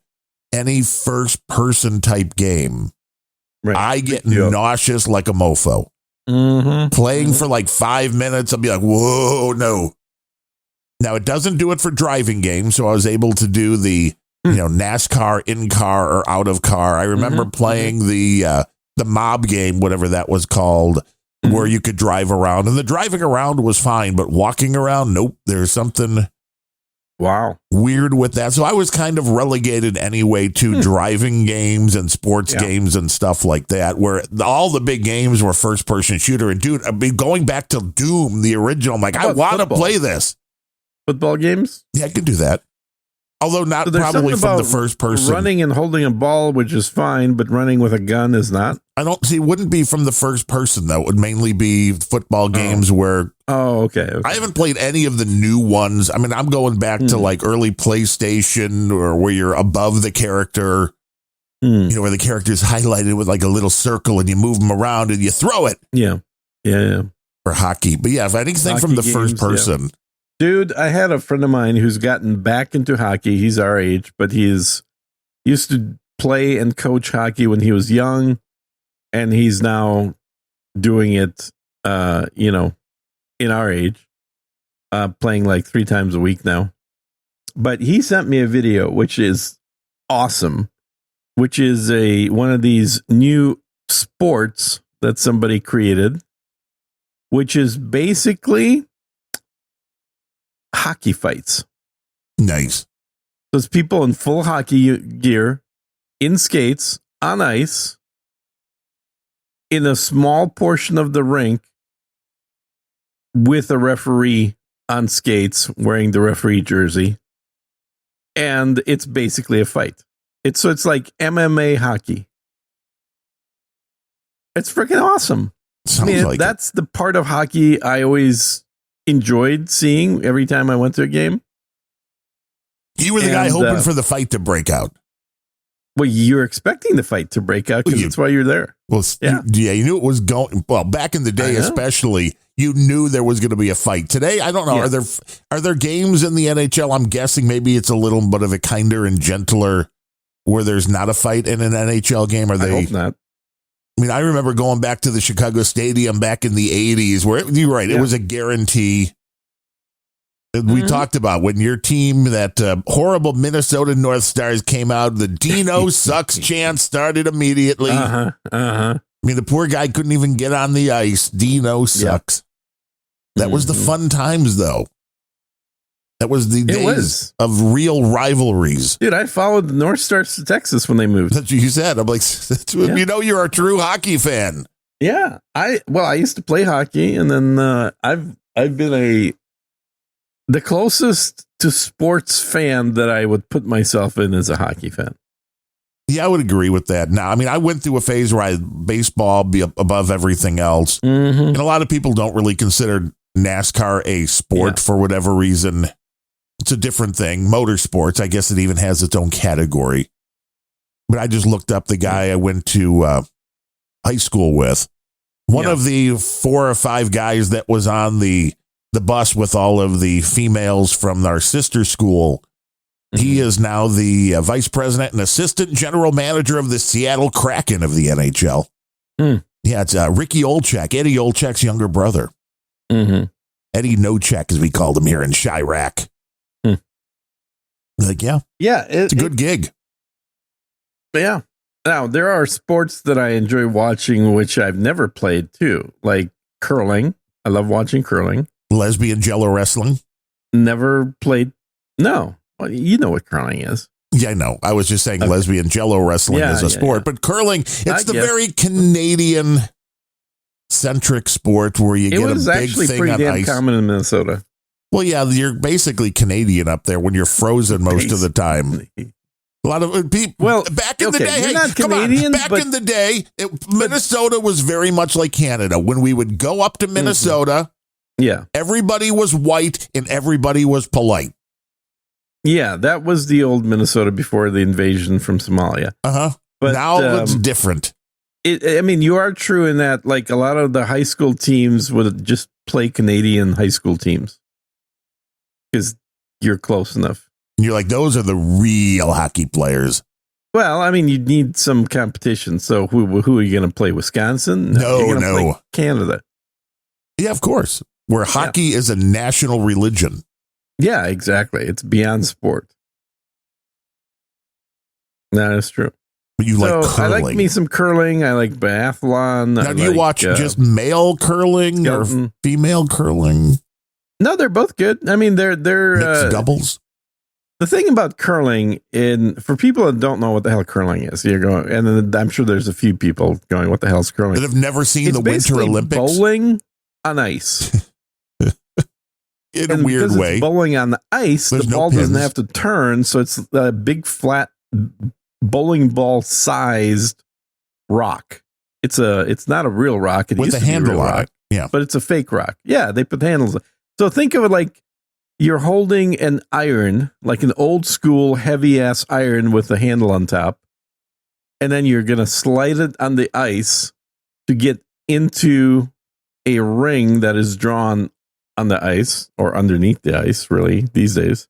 any first-person type game. Right. I get nauseous like a mofo. Mm-hmm. Playing for like 5 minutes, I'll be like, whoa, no. Now, it doesn't do it for driving games, so I was able to do the, NASCAR in car or out of car. I remember playing the mob game, whatever that was called, where you could drive around. And the driving around was fine, but walking around, nope, there's something weird with that. So I was kind of relegated anyway to driving games and sports games and stuff like that, where all the big games were first-person shooter. And, dude, going back to Doom, the original, I'm like, I want to play this. Football games? Yeah, I can do that. Although not probably from the first person. Running and holding a ball, which is fine, but running with a gun is not. I don't see. It wouldn't be from the first person, though. It would mainly be football games where. Oh, okay. I haven't played any of the new ones. I mean, I'm going back to like early PlayStation or where you're above the character, where the character is highlighted with like a little circle and you move them around and you throw it. Yeah. For hockey. But yeah, if anything hockey from the first person. Yeah. Dude, I had a friend of mine who's gotten back into hockey. He's our age, but he's used to play and coach hockey when he was young, and he's now doing it, in our age, playing like 3 times a week now. But he sent me a video, which is awesome, which is one of these new sports that somebody created, which is basically hockey fights. Nice. So it's people in full hockey gear, in skates, on ice, in a small portion of the rink, with a referee on skates wearing the referee jersey. And it's basically a fight. It's like MMA hockey. It's freaking awesome. That's the part of hockey I always enjoyed seeing every time I went to a game. You were the guy hoping for the fight to break out. Well, you're expecting the fight to break out because that's why you're there. Well, you knew it was going. Well, back in the day, especially, you knew there was going to be a fight. Today, I don't know. Yeah. Are there games in the NHL? I'm guessing maybe it's a little bit of a kinder and gentler where there's not a fight in an NHL game. Are they? I hope not. I mean, I remember going back to the Chicago Stadium back in the 80s where you're right. It was a guarantee. We talked about when your team, that horrible Minnesota North Stars, came out, the Dino sucks chant started immediately. I mean, the poor guy couldn't even get on the ice. Dino sucks. That was the fun times, though. That was the days of real rivalries. Dude, I followed the North Stars to Texas when they moved. That's what you said. I'm like, you're a true hockey fan. Yeah. I used to play hockey, and then I've been the closest to sports fan that I would put myself in as a hockey fan. Yeah, I would agree with that. Now, I mean, I went through a phase where baseball be above everything else. And a lot of people don't really consider NASCAR a sport for whatever reason. It's a different thing. Motorsports, I guess it even has its own category. But I just looked up the guy I went to high school with. One of the 4 or 5 guys that was on the bus with all of the females from our sister school. He is now the vice president and assistant general manager of the Seattle Kraken of the NHL. Yeah, it's Ricky Olczyk, Eddie Olczyk's younger brother. Eddie No-Check, as we called him here in Chirac. Like, it's a good gig. Yeah. Now, there are sports that I enjoy watching, which I've never played too, like curling. I love watching curling. Lesbian jello wrestling. Never played. No, well, you know what curling is. Yeah, I know. I was just saying lesbian jello wrestling is a sport, but curling, it's the very Canadian centric sport where you get a big thing on ice. It was actually pretty damn common in Minnesota. Well, yeah, you're basically Canadian up there when you're frozen most of the time. A lot of people. Well, back in the day, hey, not Canadian, back in the day, Minnesota was very much like Canada. When we would go up to Minnesota, everybody was white and everybody was polite. Yeah, that was the old Minnesota before the invasion from Somalia. But now it's different. I mean, you are true in that, like, a lot of the high school teams would just play Canadian high school teams because you're close enough. You're like, those are the real hockey players. Well, I mean, you need some competition. So who are you going to play? Wisconsin? No. Play Canada. Yeah, of course. Where hockey is a national religion. Yeah, exactly. It's beyond sport. That is true. But you like curling. I like me some curling. I like biathlon. Now, do you watch just male curling or female curling? No, they're both good. I mean, they're mixed doubles. The thing about curling, for people that don't know what the hell curling is, you're going, and I'm sure there's a few people going, "What the hell's curling?" That have never seen the Winter Olympics. Bowling on ice. In a weird way. It's bowling on the ice, the ball doesn't have to turn, so it's a big flat bowling ball sized rock. It's not a real rock. It with used a to handle be a real on rock, it. Yeah, but it's a fake rock. Yeah, they put handles on. So think of it like you're holding an iron, like an old school heavy ass iron with a handle on top, and then you're gonna slide it on the ice to get into a ring that is drawn on the ice or underneath the ice, really, these days.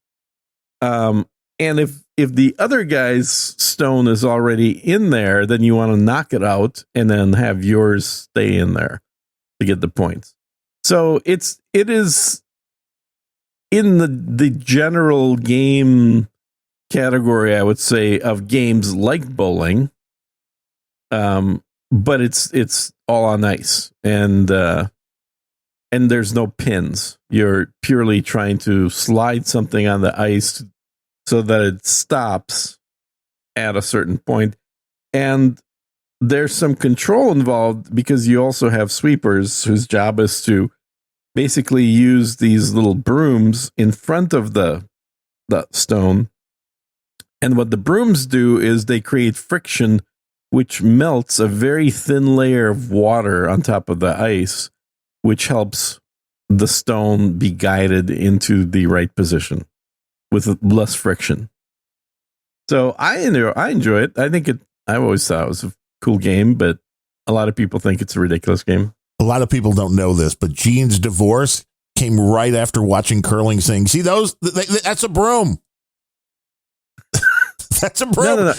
And if the other guy's stone is already in there, then you want to knock it out and then have yours stay in there to get the points. So it is in the general game category, I would say, of games like bowling. But it's all on ice and there's no pins. You're purely trying to slide something on the ice so that it stops at a certain point. And there's some control involved because you also have sweepers whose job is to basically use these little brooms in front of the stone. And what the brooms do is they create friction, which melts a very thin layer of water on top of the ice, which helps the stone be guided into the right position with less friction. So I enjoy it. I always thought it was a cool game, but a lot of people think it's a ridiculous game. A lot of people don't know this, but Gene's divorce came right after watching curling, saying, "See those? That's a broom." That's a broom.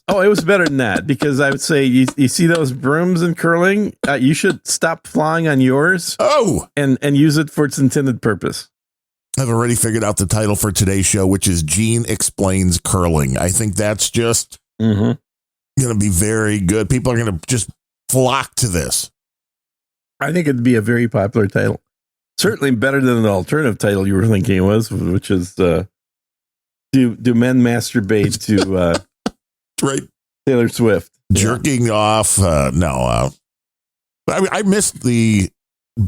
No. It was better than that because I would say you see those brooms in curling, you should stop flying on yours. Oh, and use it for its intended purpose. I've already figured out the title for today's show, which is Gene Explains Curling. I think that's just going to be very good. People are going to just flock to this. I think it'd be a very popular title. Certainly better than the alternative title you were thinking it was, which is Do men masturbate to right. Taylor Swift? Jerking off. No. I missed the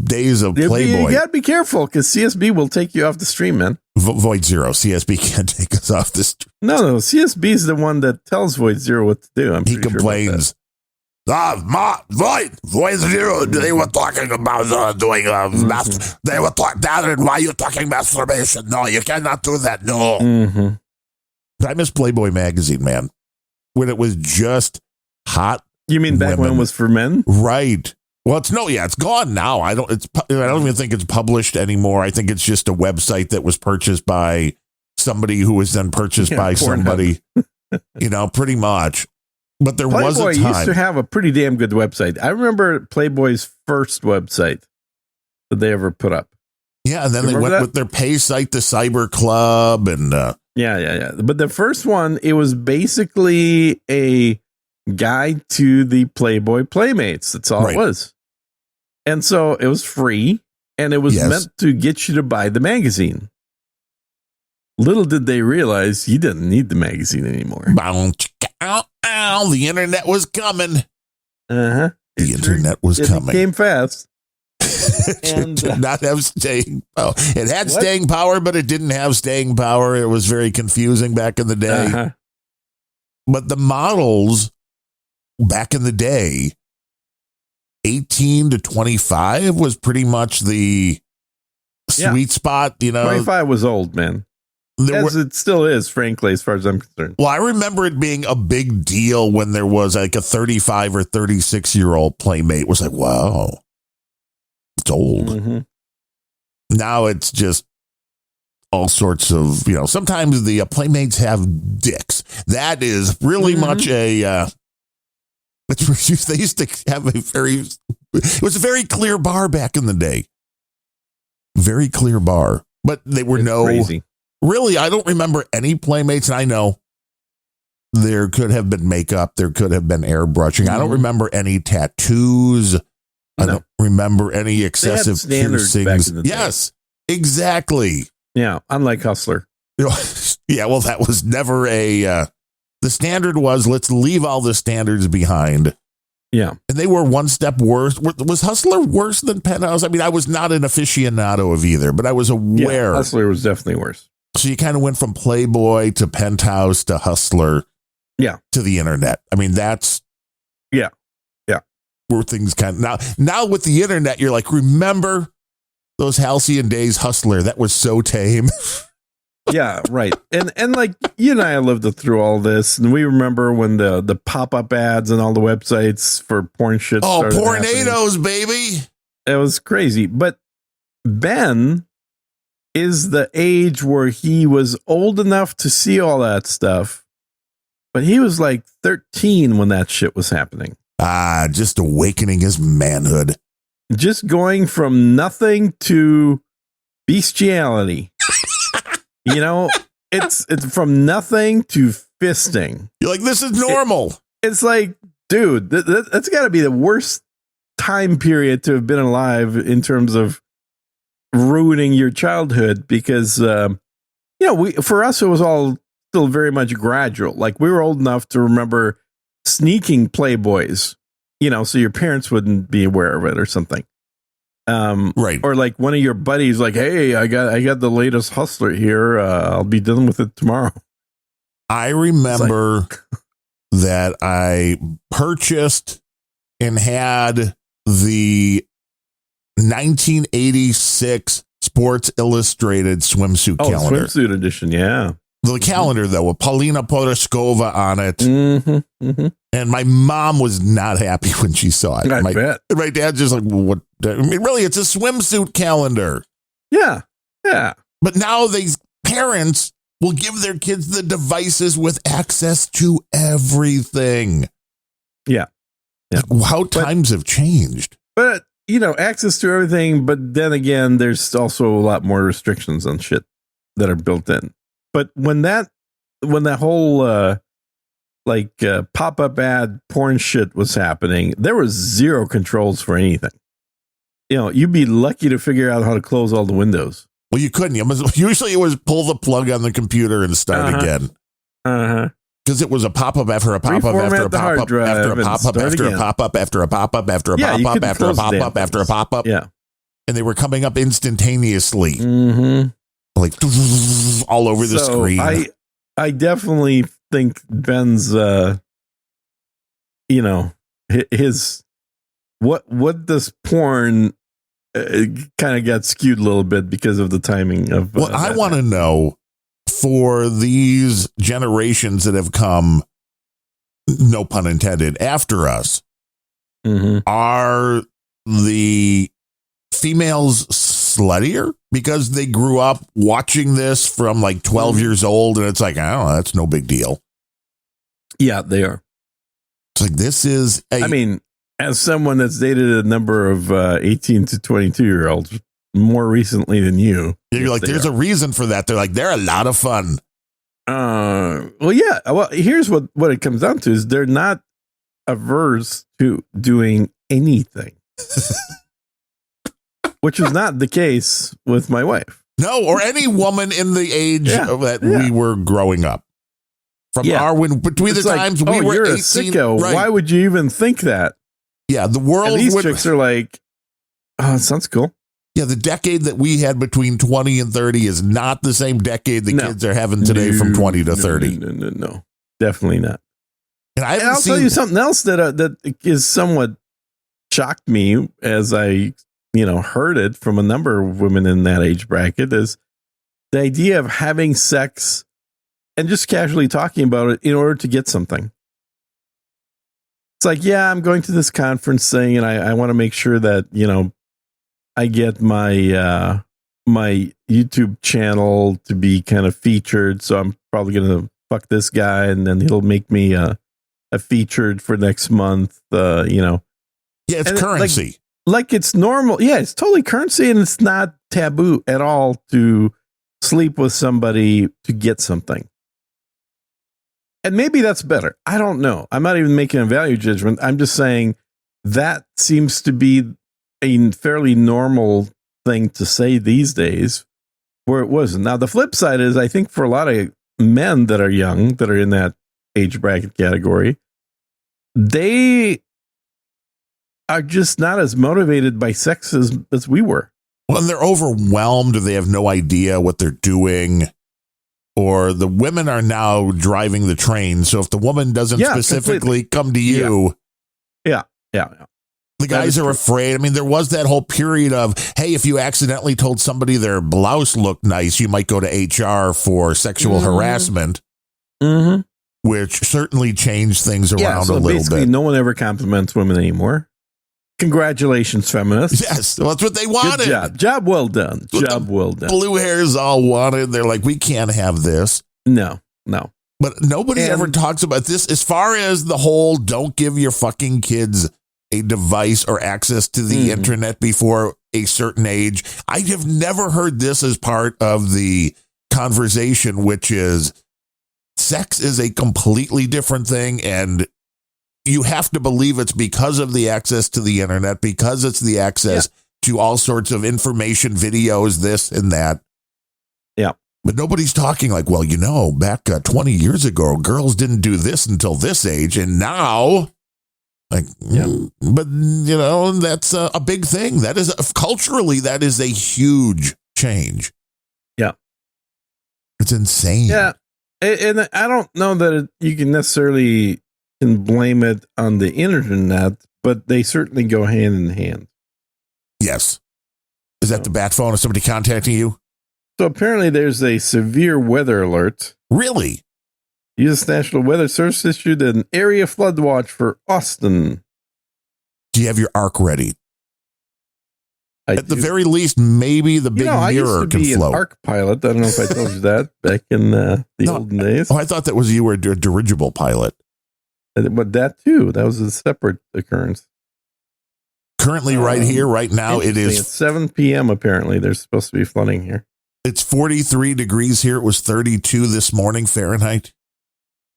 days of Playboy. You got to be careful because CSB will take you off the stream, man. Void Zero. CSB can't take us off the stream. No. CSB is the one that tells Void Zero what to do. He complains. Void Zero, they were talking about doing they were talking, Darren, why are you talking masturbation? No, you cannot do that. No. I miss Playboy magazine, man. When it was just hot. You mean back when it was for men? Right. Well, it's gone now. I don't even think it's published anymore. I think it's just a website that was purchased by somebody who was then purchased by somebody, pretty much. But there was a time. Playboy used to have a pretty damn good website. I remember Playboy's first website that they ever put up. Yeah, and then they went with their pay site, the Cyber Club, and yeah. But the first one, it was basically a Guide to the Playboy Playmates. That's all it was. And so it was free, and it was meant to get you to buy the magazine. Little did they realize you didn't need the magazine anymore. The internet was coming. Uh-huh. The internet was coming. It came fast. It did not have staying power. It had staying power, but it didn't have staying power. It was very confusing back in the day. Uh-huh. But the models back in the day, 18 to 25 was pretty much the sweet spot. 25 was old, man. It still is, frankly, as far as I'm concerned. Well, I remember it being a big deal when there was like a 35 or 36-year-old Playmate. It was like, wow, it's old. Mm-hmm. Now it's just all sorts of, sometimes the Playmates have dicks. That is really much they used to have it was a very clear bar back in the day. Very clear bar. But they were crazy. Really, I don't remember any Playmates, and I know there could have been makeup, there could have been airbrushing. Mm-hmm. I don't remember any tattoos. No. I don't remember any excessive piercings. Yes, exactly. Yeah, unlike Hustler. Yeah, well, that was never the standard was, let's leave all the standards behind. Yeah. And they were one step worse. Was Hustler worse than Penthouse? I mean, I was not an aficionado of either, but I was aware. Yeah, Hustler was definitely worse. So you kind of went from Playboy to Penthouse to Hustler. Yeah. To the internet. I mean, that's. Yeah. Yeah. Where things kind of. Now with the internet, you're like, remember those halcyon days, Hustler? That was so tame. Yeah, right. And like you and I lived through all this, and we remember when the pop-up ads and all the websites for porn shit started Pornados, happening. baby. It was crazy. But Ben is the age where he was old enough to see all that stuff, but he was like 13 when that shit was happening. Just awakening his manhood. Just going from nothing to bestiality. It's from nothing to fisting. You're like, this is normal. It's like, dude, that's got to be the worst time period to have been alive in terms of ruining your childhood, because for us it was all still very much gradual. Like, we were old enough to remember sneaking Playboys, so your parents wouldn't be aware of it or something. Right. Or like one of your buddies, like, hey, I got the latest Hustler here. I'll be dealing with it tomorrow. I remember that I purchased and had the 1986 Sports Illustrated swimsuit calendar. Swimsuit edition, yeah. The calendar, though, with Paulina Podoskova on it. Mm-hmm, mm-hmm. And my mom was not happy when she saw it. I bet. My dad's just like, what? I mean, really, it's a swimsuit calendar. Yeah, yeah. But now these parents will give their kids the devices with access to everything. Yeah. Yeah. How times have changed. But, access to everything. But then again, there's also a lot more restrictions on shit that are built in. But when that whole pop-up ad porn shit was happening, there was zero controls for anything. You'd be lucky to figure out how to close all the windows. Well, you couldn't. Usually it was pull the plug on the computer and start again. Uh-huh. Because it was a pop-up after a pop-up after a pop-up after a pop-up after a pop-up after a pop-up after a pop-up after a pop-up after a pop-up. Yeah. And they were coming up instantaneously. Mm-hmm. Like all over the screen. I definitely think Ben's his what this porn kind of got skewed a little bit because of the timing of I want to know, for these generations that have come, no pun intended, after us, are the females sluttier because they grew up watching this from like 12 years old, and it's like, I don't know, that's no big deal. Yeah, they are. It's like, this is I mean, as someone that's dated a number of 18 to 22-year-olds more recently than you. You're like, there's a reason for that. They're like, they're a lot of fun. Well, yeah. Well, here's what it comes down to is they're not averse to doing anything, which is not the case with my wife. No, or any woman in the age that we were growing up. From between the times we were you're 18, a sicko. right. Why would you even think that? Yeah, the world. And these chicks are like, oh, it sounds cool. Yeah, the decade that we had between 20 and 30 is not the same decade the kids are having today from 20 to 30. No, definitely not. And I'll tell you something else that is somewhat shocked me as I, heard it from a number of women in that age bracket is the idea of having sex and just casually talking about it in order to get something. It's like, yeah, I'm going to this conference thing and I want to make sure that, I get my my YouTube channel to be kind of featured. So I'm probably going to fuck this guy and then he'll make me a featured for next month, Yeah, it's and currency. Like it's normal. Yeah, it's totally currency and it's not taboo at all to sleep with somebody to get something. And maybe that's better. I don't know. I'm not even making a value judgment. I'm just saying that seems to be a fairly normal thing to say these days where it wasn't. Now, the flip side is I think for a lot of men that are young, that are in that age bracket category, they are just not as motivated by sex as we were. Well, and they're overwhelmed or they have no idea what they're doing. Or the women are now driving the train. So if the woman doesn't specifically come to you. Yeah. The guys are afraid. I mean, there was that whole period of, hey, if you accidentally told somebody their blouse looked nice, you might go to HR for sexual harassment, which certainly changed things around a little bit. No one ever compliments women anymore. Congratulations, feminists. Yes, well, that's what they wanted. Good job. Job well done. Job well done. Blue hairs all wanted. They're like, we can't have this. No. But nobody ever talks about this as far as the whole don't give your fucking kids a device or access to the internet before a certain age. I have never heard this as part of the conversation, which is sex is a completely different thing. And you have to believe it's because of the access to the internet, because it's the access to all sorts of information, videos, this and that. Yeah. But nobody's talking like, well, back 20 years ago, girls didn't do this until this age. And now, but that's a big thing. That is culturally, that is a huge change. Yeah. It's insane. Yeah. And I don't know that you can necessarily can blame it on the internet, but they certainly go hand in hand. Yes. Is that the bat phone? Is somebody contacting you? So apparently there's a severe weather alert. Really? U.S. National Weather Service issued an area flood watch for Austin. Do you have your arc ready? At the very least, maybe the big mirror I used to can be float. An arc pilot. I don't know if I told you that back in the olden days. Oh, I thought that was you were a dirigible pilot. But that too, that was a separate occurrence. Currently, right here, right now, it is 7 p.m. Apparently, there's supposed to be flooding here. It's 43 degrees here. It was 32 this morning Fahrenheit.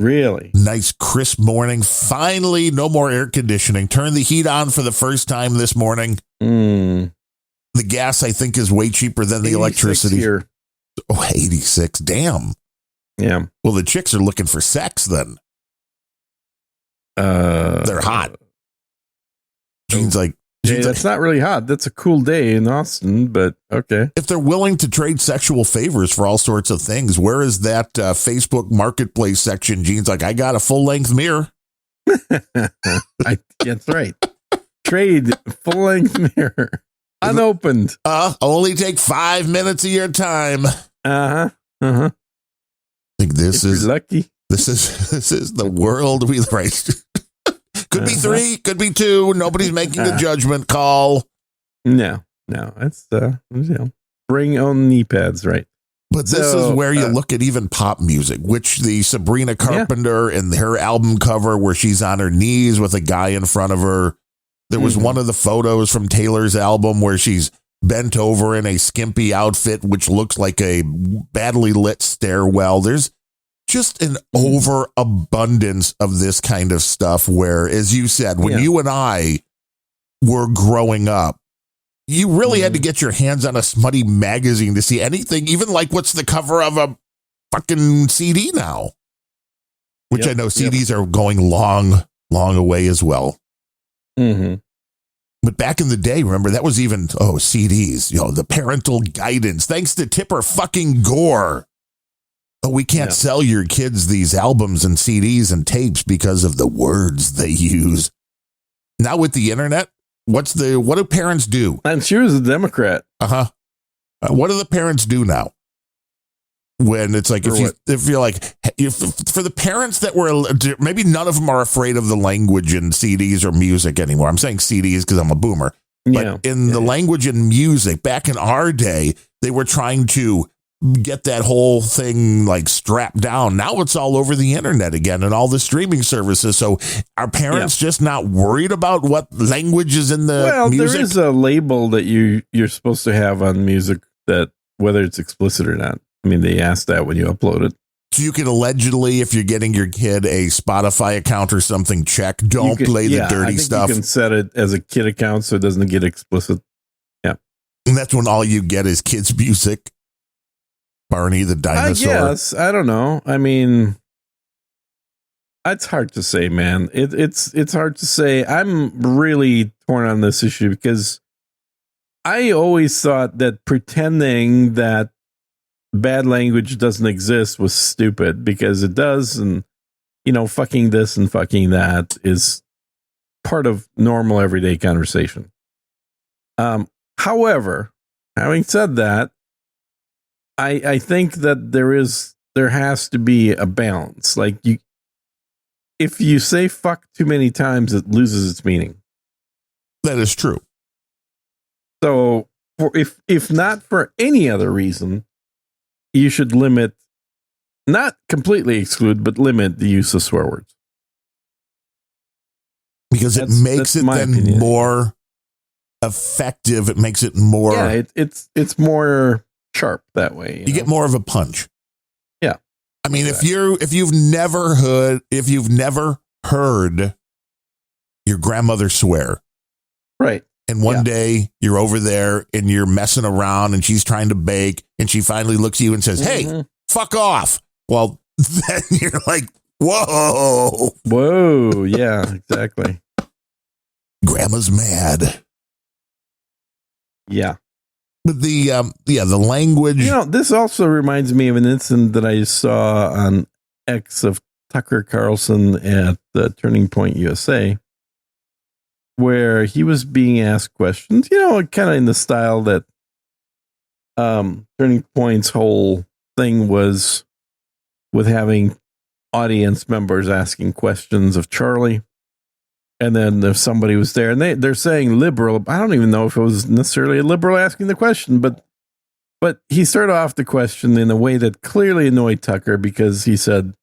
Really? Nice, crisp morning. Finally, no more air conditioning. Turn the heat on for the first time this morning. The gas, I think, is way cheaper than the electricity. Here. Oh, 86. Damn. Yeah. Well, the chicks are looking for sex then. They're hot. Gene's like, that's not really hot. That's a cool day in Austin, but okay. If they're willing to trade sexual favors for all sorts of things, where is that Facebook marketplace section? Gene's like, I got a full length mirror. That's right. Trade full length mirror. Unopened. Only take 5 minutes of your time. I think this is lucky. This is the world we right. Could be 3, could be 2. Nobody's making a judgment call. No, it's bring on knee pads, right? But this is where you look at even pop music, which the Sabrina Carpenter and her album cover where she's on her knees with a guy in front of her. There was one of the photos from Taylor's album where she's bent over in a skimpy outfit, which looks like a badly lit stairwell. There's just an overabundance of this kind of stuff where, as you said, when you and I were growing up, you really had to get your hands on a smutty magazine to see anything, even like what's the cover of a fucking CD now, which I know CDs are going long away as well. Mm-hmm. But back in the day, remember, that was even, CDs, the parental guidance, thanks to Tipper fucking Gore. Oh, we can't sell your kids these albums and CDs and tapes because of the words they use. Now with the internet, what do parents do? And she was a Democrat. What do the parents do now? When it's like, if you're like, for the parents that were, maybe none of them are afraid of the language in CDs or music anymore. I'm saying CDs because I'm a boomer. But in the language and music, back in our day, they were trying to get that whole thing like strapped down. Now it's all over the internet again and all the streaming services. So are parents just not worried about what language is in the music? There is a label that you're supposed to have on music, that whether it's explicit or not. I mean, they ask that when you upload it. So you can allegedly, if you're getting your kid a Spotify account or something, check, don't play the dirty stuff. You can set it as a kid account so it doesn't get explicit. Yeah. And that's when all you get is kids' music. Barney the dinosaur. I guess. I don't know. I mean, it's hard to say, man. It's hard to say. I'm really torn on this issue because I always thought that pretending that bad language doesn't exist was stupid, because it does. And, fucking this and fucking that is part of normal everyday conversation. However, having said that, I think that there has to be a balance. Like, if you say fuck too many times, it loses its meaning. That is true. So if not for any other reason, you should limit, not completely exclude, but limit the use of swear words. Because it makes it then opinion. More effective. It makes it more. Yeah, it's more sharp that way. You get more of a punch. Yeah. I mean, exactly. if you've never heard your grandmother swear. Right. And one day you're over there and you're messing around and she's trying to bake and she finally looks at you and says, "Hey, fuck off." Well, then you're like, whoa. Whoa. Yeah, exactly. Grandma's mad. Yeah. But the language. This also reminds me of an incident that I saw on X of Tucker Carlson at the Turning Point USA, where he was being asked questions, kind of in the style that Turning Point's whole thing was, with having audience members asking questions of Charlie. And then if somebody was there, and they're saying liberal, I don't even know if it was necessarily a liberal asking the question, but he started off the question in a way that clearly annoyed Tucker, because he said,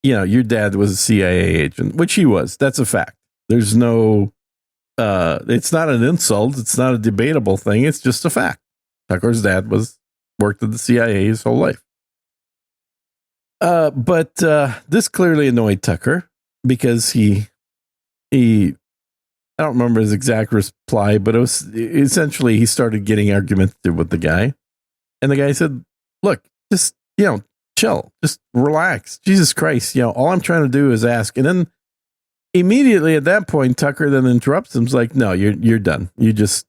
your dad was a CIA agent, which he was. That's a fact. There's no, it's not an insult. It's not a debatable thing. It's just a fact. Tucker's dad worked at the CIA his whole life. But this clearly annoyed Tucker, because I don't remember his exact reply, but it was essentially he started getting argumentative with the guy. And the guy said, "Look, just, chill, just relax. Jesus Christ, all I'm trying to do is ask." And then immediately at that point, Tucker then interrupts him. He's like, "No, you're done. You just,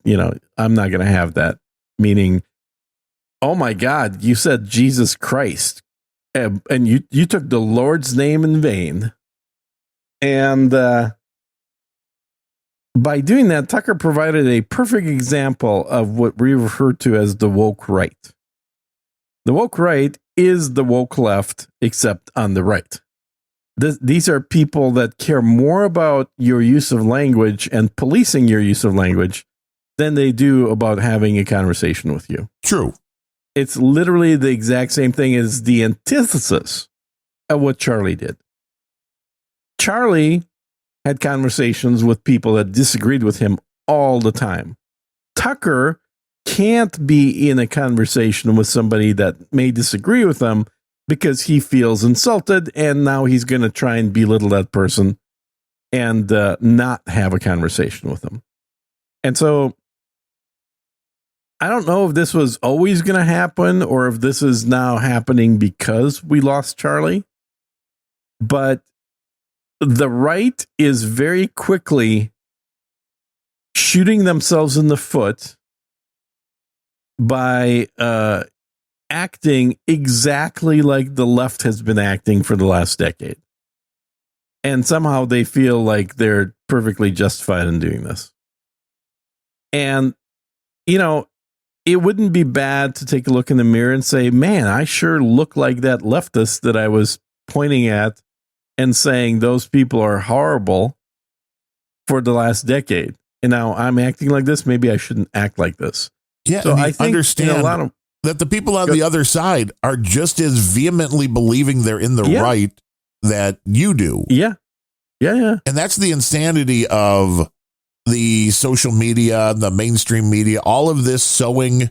I'm not going to have that." Meaning, "Oh my God, you said Jesus Christ. And you took the Lord's name in vain." And by doing that, Tucker provided a perfect example of what we refer to as the woke right. The woke right is the woke left, except on the right. These are people that care more about your use of language and policing your use of language than they do about having a conversation with you. True. It's literally the exact same thing as the antithesis of what Charlie did. Charlie had conversations with people that disagreed with him all the time. Tucker can't be in a conversation with somebody that may disagree with him, because he feels insulted, and now he's going to try and belittle that person and not have a conversation with them. And so I don't know if this was always going to happen or if this is now happening because we lost Charlie, but the right is very quickly shooting themselves in the foot by acting exactly like the left has been acting for the last decade. And somehow they feel like they're perfectly justified in doing this. And, you know, it wouldn't be bad to take a look in the mirror and say, man, I sure look like that leftist that I was pointing at and saying those people are horrible for the last decade. And now I'm acting like this. Maybe I shouldn't act like this. Yeah, so I think understand a lot of that the people on the other side are just as vehemently believing they're in the right that you do. Yeah. And that's the insanity of the social media, the mainstream media, all of this sowing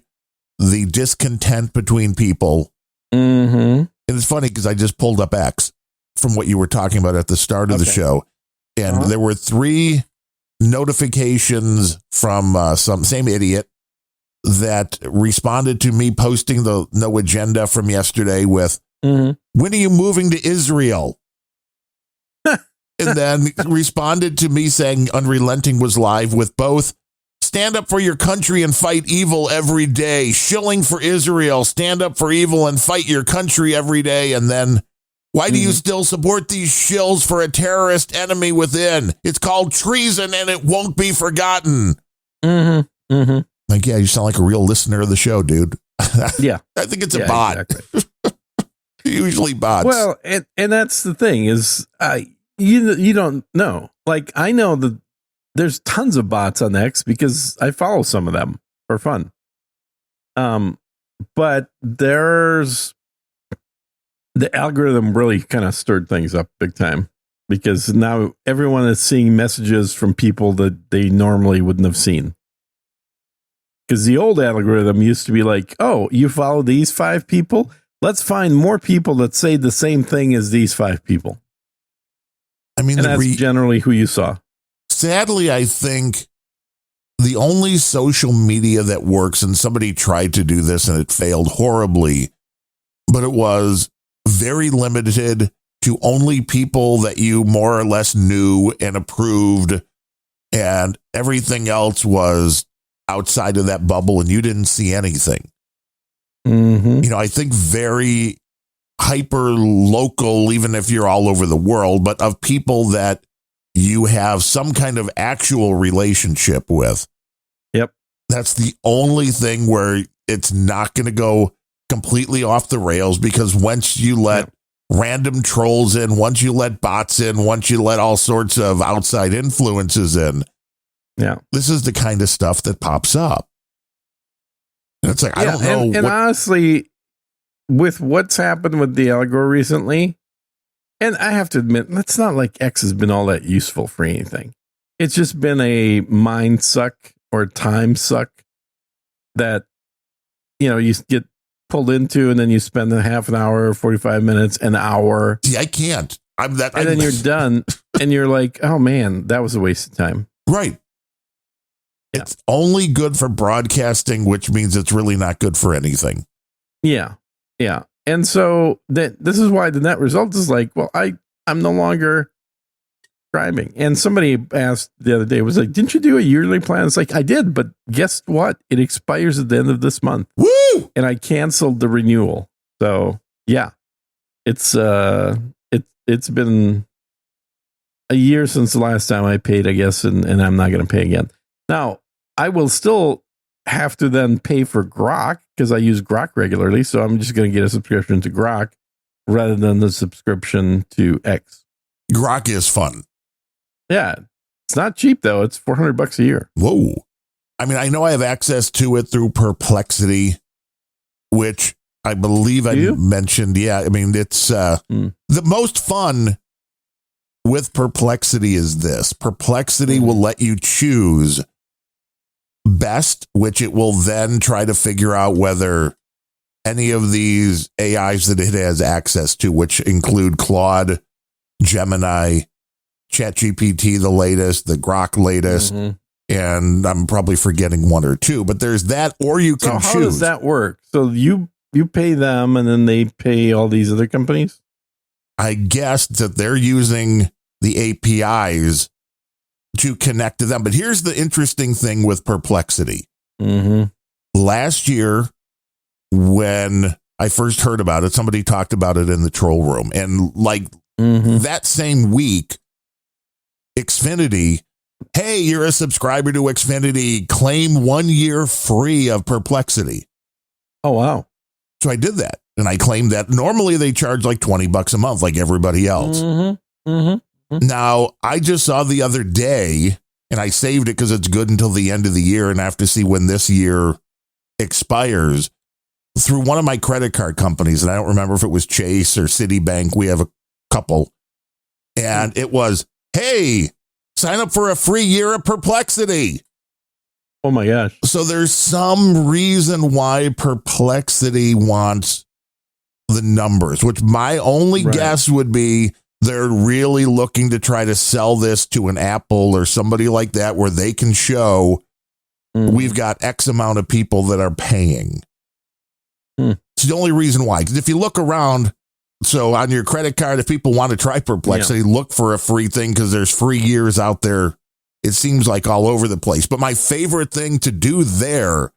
the discontent between people. Mm-hmm. And it's funny because I just pulled up X from what you were talking about at the start of the show. And there were 3 notifications from some same idiot that responded to me posting the no agenda from yesterday with, when are you moving to Israel? And then responded to me saying Unrelenting was live with both stand up for your country and fight evil every day, shilling for Israel, stand up for evil and fight your country every day. And then why do you still support these shills for a terrorist enemy within? It's called treason and it won't be forgotten. Like, yeah, you sound like a real listener of the show, dude. Yeah. I think it's a bot. Exactly. Usually bots. Well, and that's the thing is, you don't know. Like, I know that there's tons of bots on X because I follow some of them for fun. But there's the algorithm really kind of stirred things up big time because now everyone is seeing messages from people that they normally wouldn't have seen. Because the old algorithm used to be like, oh, you follow these 5 people? Let's find more people that say the same thing as these 5 people. I mean, and that's generally who you saw. Sadly, I think the only social media that works, and somebody tried to do this and it failed horribly, but it was very limited to only people that you more or less knew and approved, and everything else was outside of that bubble and you didn't see anything. You know, I think very hyper local, even if you're all over the world, but of people that you have some kind of actual relationship with. Yep. That's the only thing where it's not going to go completely off the rails, because once you let random trolls in, once you let bots in, once you let all sorts of outside influences in, this is the kind of stuff that pops up. And it's like, I don't know. And honestly, with what's happened with the algo recently, and I have to admit, it's not like X has been all that useful for anything. It's just been a mind suck or time suck that, you know, you get pulled into and then you spend a half an hour, 45 minutes, an hour. See, I can't. And then you're done and you're like, oh man, that was a waste of time. Right. It's only good for broadcasting, which means it's really not good for anything. Yeah. Yeah. And so this is why the net result is like, well, I'm no longer subscribing. And somebody asked the other day, was like, didn't you do a yearly plan? It's like, I did, but guess what? It expires at the end of this month. Woo! And I canceled the renewal. So yeah, it's been a year since the last time I paid, I guess, and I'm not going to pay again. Now, I will still have to then pay for Grok because I use Grok regularly. So I'm just going to get a subscription to Grok rather than the subscription to X. Grok is fun. Yeah. It's not cheap, though. It's $400 a year. Whoa. I mean, I know I have access to it through Perplexity, which I believe I mentioned. Yeah. I mean, it's the most fun with Perplexity is this. Perplexity will let you choose best, which it will then try to figure out whether any of these AIs that it has access to, which include Claude, Gemini, ChatGPT, the latest, the Grok latest, and I'm probably forgetting one or two, but there's that, or you can choose. How does that work? So you pay them and then they pay all these other companies? I guess that they're using the APIs to connect to them. But here's the interesting thing with Perplexity. Last year, when I first heard about it, somebody talked about it in the troll room. And like that same week, Xfinity, hey, you're a subscriber to Xfinity, claim 1 year free of Perplexity. Oh, wow. So I did that. And I claimed that. Normally they charge like $20 a month, like everybody else. Now, I just saw the other day, and I saved it because it's good until the end of the year, and I have to see when this year expires, through one of my credit card companies, and I don't remember if it was Chase or Citibank. We have a couple. And it was, hey, sign up for a free year of Perplexity. Oh, my gosh. So there's some reason why Perplexity wants the numbers, which my only guess would be they're really looking to try to sell this to an Apple or somebody like that where they can show we've got X amount of people that are paying. It's the only reason why. Because if you look around, so on your credit card, if people want to try Perplexity, look for a free thing because there's free years out there. It seems like all over the place. But my favorite thing to do there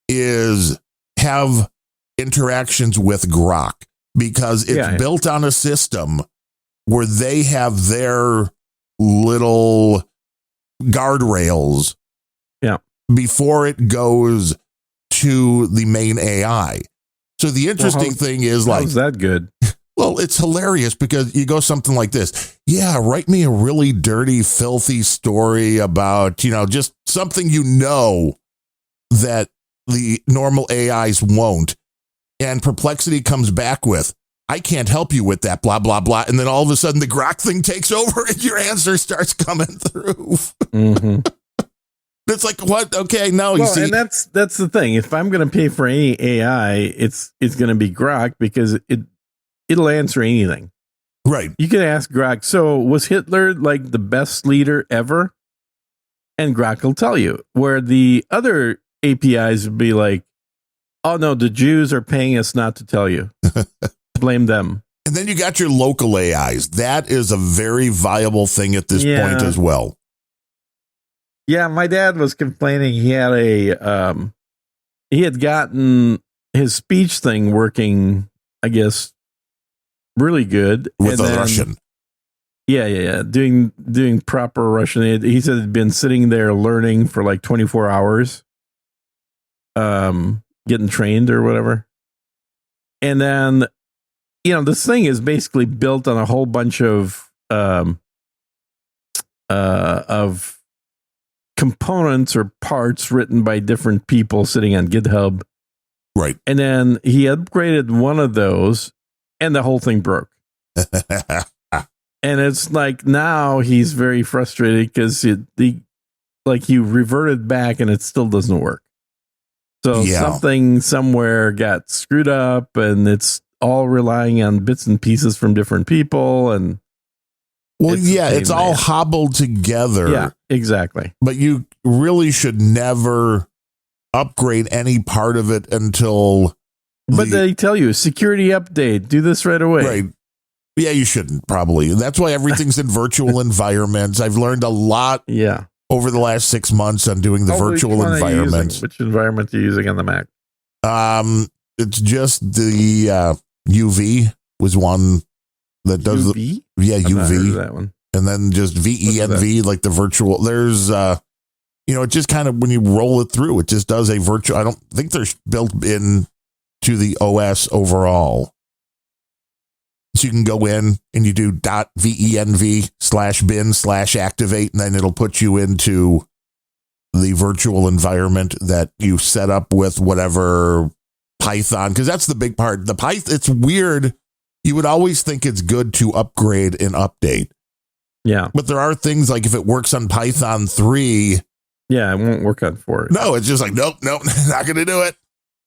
is have interactions with Grok, because it's built on a system where they have their little guardrails before it goes to the main AI. So the interesting thing is, like, how's that good? Well, it's hilarious because you go something like this. Yeah, write me a really dirty, filthy story about, just something that the normal AIs won't. And Perplexity comes back with, I can't help you with that, blah, blah, blah. And then all of a sudden the Grok thing takes over and your answer starts coming through. It's like, what? Okay, no. Well, you see, and that's the thing. If I'm going to pay for any AI, it's going to be Grok, because it'll answer anything. Right. You can ask Grok, so was Hitler like the best leader ever? And Grok will tell you. Where the other APIs would be like, oh, no, the Jews are paying us not to tell you. Blame them. And then you got your local AIs. That is a very viable thing at this point as well. Yeah, my dad was complaining. He had he had gotten his speech thing working, I guess, really good. With the Russian. Yeah. Doing proper Russian. He said he'd been sitting there learning for like 24 hours. Getting trained or whatever. And then, this thing is basically built on a whole bunch of components or parts written by different people sitting on GitHub. Right. And then he upgraded one of those and the whole thing broke. And it's like, now he's very frustrated because he reverted back and it still doesn't work. So something somewhere got screwed up, and it's all relying on bits and pieces from different people. And it's all hobbled together. Yeah, exactly. But you really should never upgrade any part of it until. But they tell you, security update, do this right away. Right. Yeah, you shouldn't, probably. That's why everything's in virtual environments. I've learned a lot. Yeah. Over the last 6 months on doing the virtual environments. Which environment are you using on the Mac? It's just the UV was one that does UV? UV. That one. And then just VENV, like the virtual. There's it just kind of, when you roll it through, it just does a virtual. I don't think they're built in to the OS overall. So you can go in and you do .venv/bin/activate, and then it'll put you into the virtual environment that you set up with whatever Python, because that's the big part. The Python, it's weird. You would always think it's good to upgrade and update. Yeah. But there are things like if it works on Python 3. Yeah, it won't work on 4. No, it's just like, nope, not going to do it.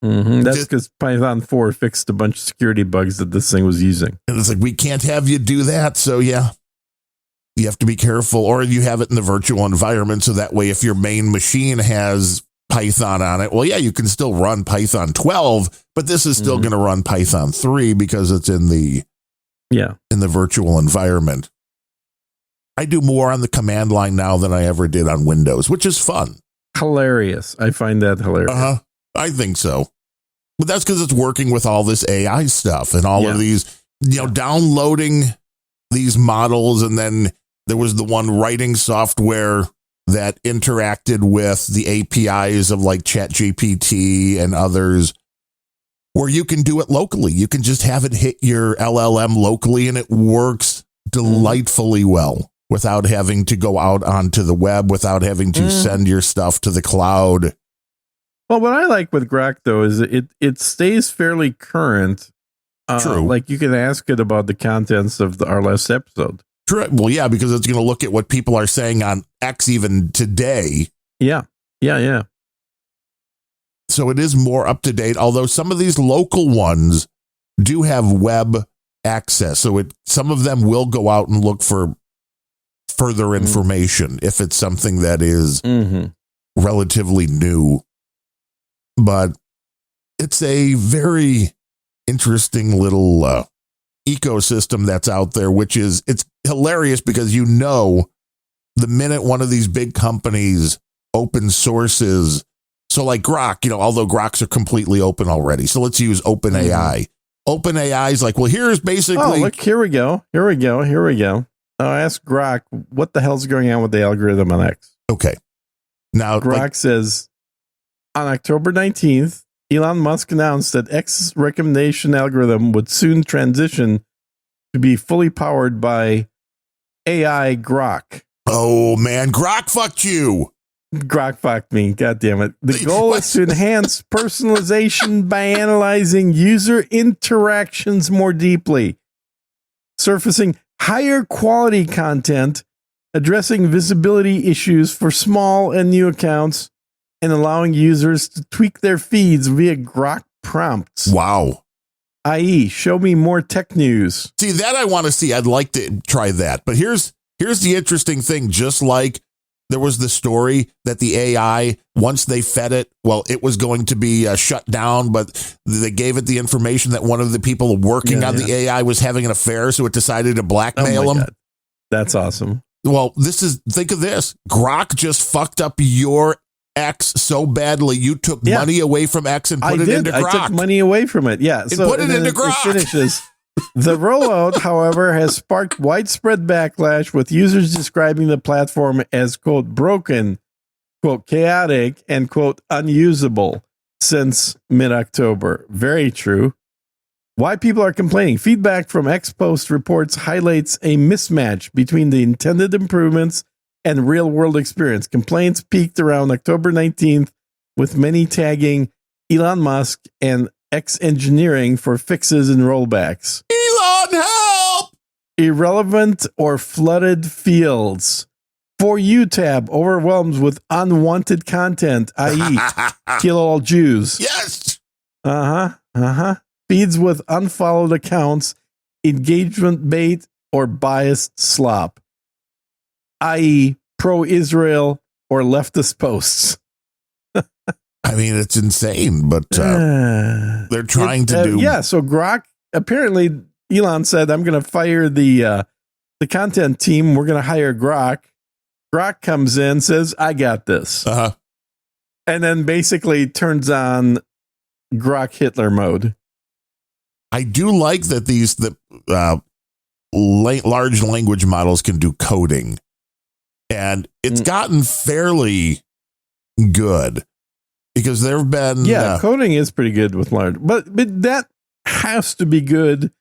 That's because Python 4 fixed a bunch of security bugs that this thing was using. And it's like, we can't have you do that. So yeah, you have to be careful, or you have it in the virtual environment. So that way, if your main machine has Python on it, well, yeah, you can still run Python 12, but this is still going to run Python 3 because it's in the virtual environment. I do more on the command line now than I ever did on Windows, which is fun. Hilarious. I find that hilarious. I think so. But that's because it's working with all this AI stuff and all of these, downloading these models. And then there was the one writing software that interacted with the APIs of like ChatGPT and others, where you can do it locally. You can just have it hit your LLM locally and it works delightfully well without having to go out onto the web, without having to send your stuff to the cloud. Well, what I like with Grok, though, is it stays fairly current. True. Like you can ask it about the contents of our last episode. True. Well, yeah, because it's going to look at what people are saying on X even today. Yeah. So it is more up to date, although some of these local ones do have web access. So some of them will go out and look for further information if it's something that is relatively new. But it's a very interesting little ecosystem that's out there, it's hilarious because the minute one of these big companies open sources, so like Grok, although Groks are completely open already. So let's use OpenAI. OpenAI is like, well, here's basically. Oh, look, here we go. I asked Grok, what the hell's going on with the algorithm on X? Okay. Now, Grok says, on October 19th, Elon Musk announced that X's recommendation algorithm would soon transition to be fully powered by AI Grok. Oh, man, Grok fucked you. Grok fucked me. God damn it. The goal is to enhance personalization by analyzing user interactions more deeply, surfacing higher quality content, addressing visibility issues for small and new accounts, and allowing users to tweak their feeds via Grok prompts. Wow. i.e., show me more tech news. See, that I want to see. I'd like to try that. But here's the interesting thing. Just like there was the story that the AI, once they fed it, well, it was going to be shut down, but they gave it the information that one of the people working on the AI was having an affair, so it decided to blackmail him. God. That's awesome. Well, think of this. Grok just fucked up your X so badly, you took money away from X and put it into Grok. I took money away from it, And put it into Grok. It finishes. The rollout, however, has sparked widespread backlash, with users describing the platform as, quote, broken, quote, chaotic, and, quote, unusable since mid-October. Very true. Why people are complaining. Feedback from X Post reports highlights a mismatch between the intended improvements and real-world experience. Complaints peaked around October 19th, with many tagging Elon Musk and X Engineering for fixes and rollbacks. Elon, help! Irrelevant or flooded fields. For You tab overwhelmed with unwanted content, i.e. kill all Jews. Yes! Feeds with unfollowed accounts, engagement bait, or biased slop, i.e. pro-Israel or leftist posts. I mean, it's insane, but they're trying to do. Yeah, so Grok, apparently Elon said, I'm going to fire the content team. We're going to hire Grok. Grok comes in, says, I got this. And then basically turns on Grok Hitler mode. I do like that large language models can do coding. And it's gotten fairly good. Because there have been... coding is pretty good with large. But that has to be good.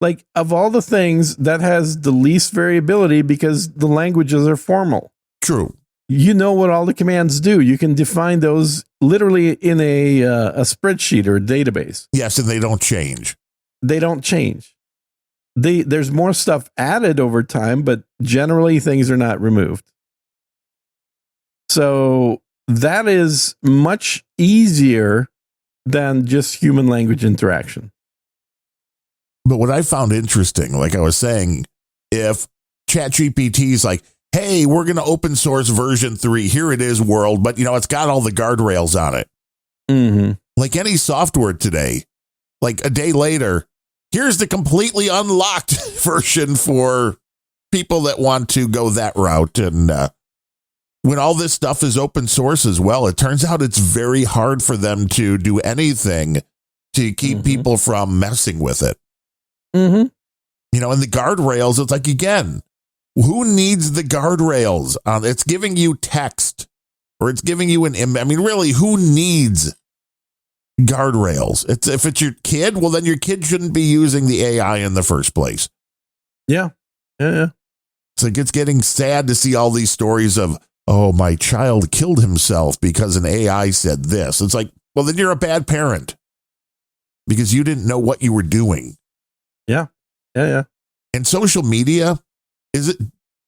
Like, of all the things, that has the least variability because the languages are formal. True. You know what all the commands do. You can define those literally in a spreadsheet or a database. Yes, and they don't change. They don't change. There's more stuff added over time, but generally things are not removed. So... that is much easier than just human language interaction. But what I found interesting, like I was saying, if ChatGPT is like, hey, we're going to open source version 3. Here it is, world. But, it's got all the guardrails on it. Mm-hmm. Like any software today, like a day later, here's the completely unlocked version for people that want to go that route. And when all this stuff is open source as well, it turns out it's very hard for them to do anything to keep people from messing with it. Mm-hmm. And the guardrails, it's like, again, who needs the guardrails? It's giving you text or it's giving you an image. I mean, really, who needs guardrails? If it's your kid, well, then your kid shouldn't be using the AI in the first place. Yeah. Yeah. It's like, it's getting sad to see all these stories of, oh, my child killed himself because an AI said this. It's like, well, then you're a bad parent because you didn't know what you were doing. Yeah. Yeah. And social media,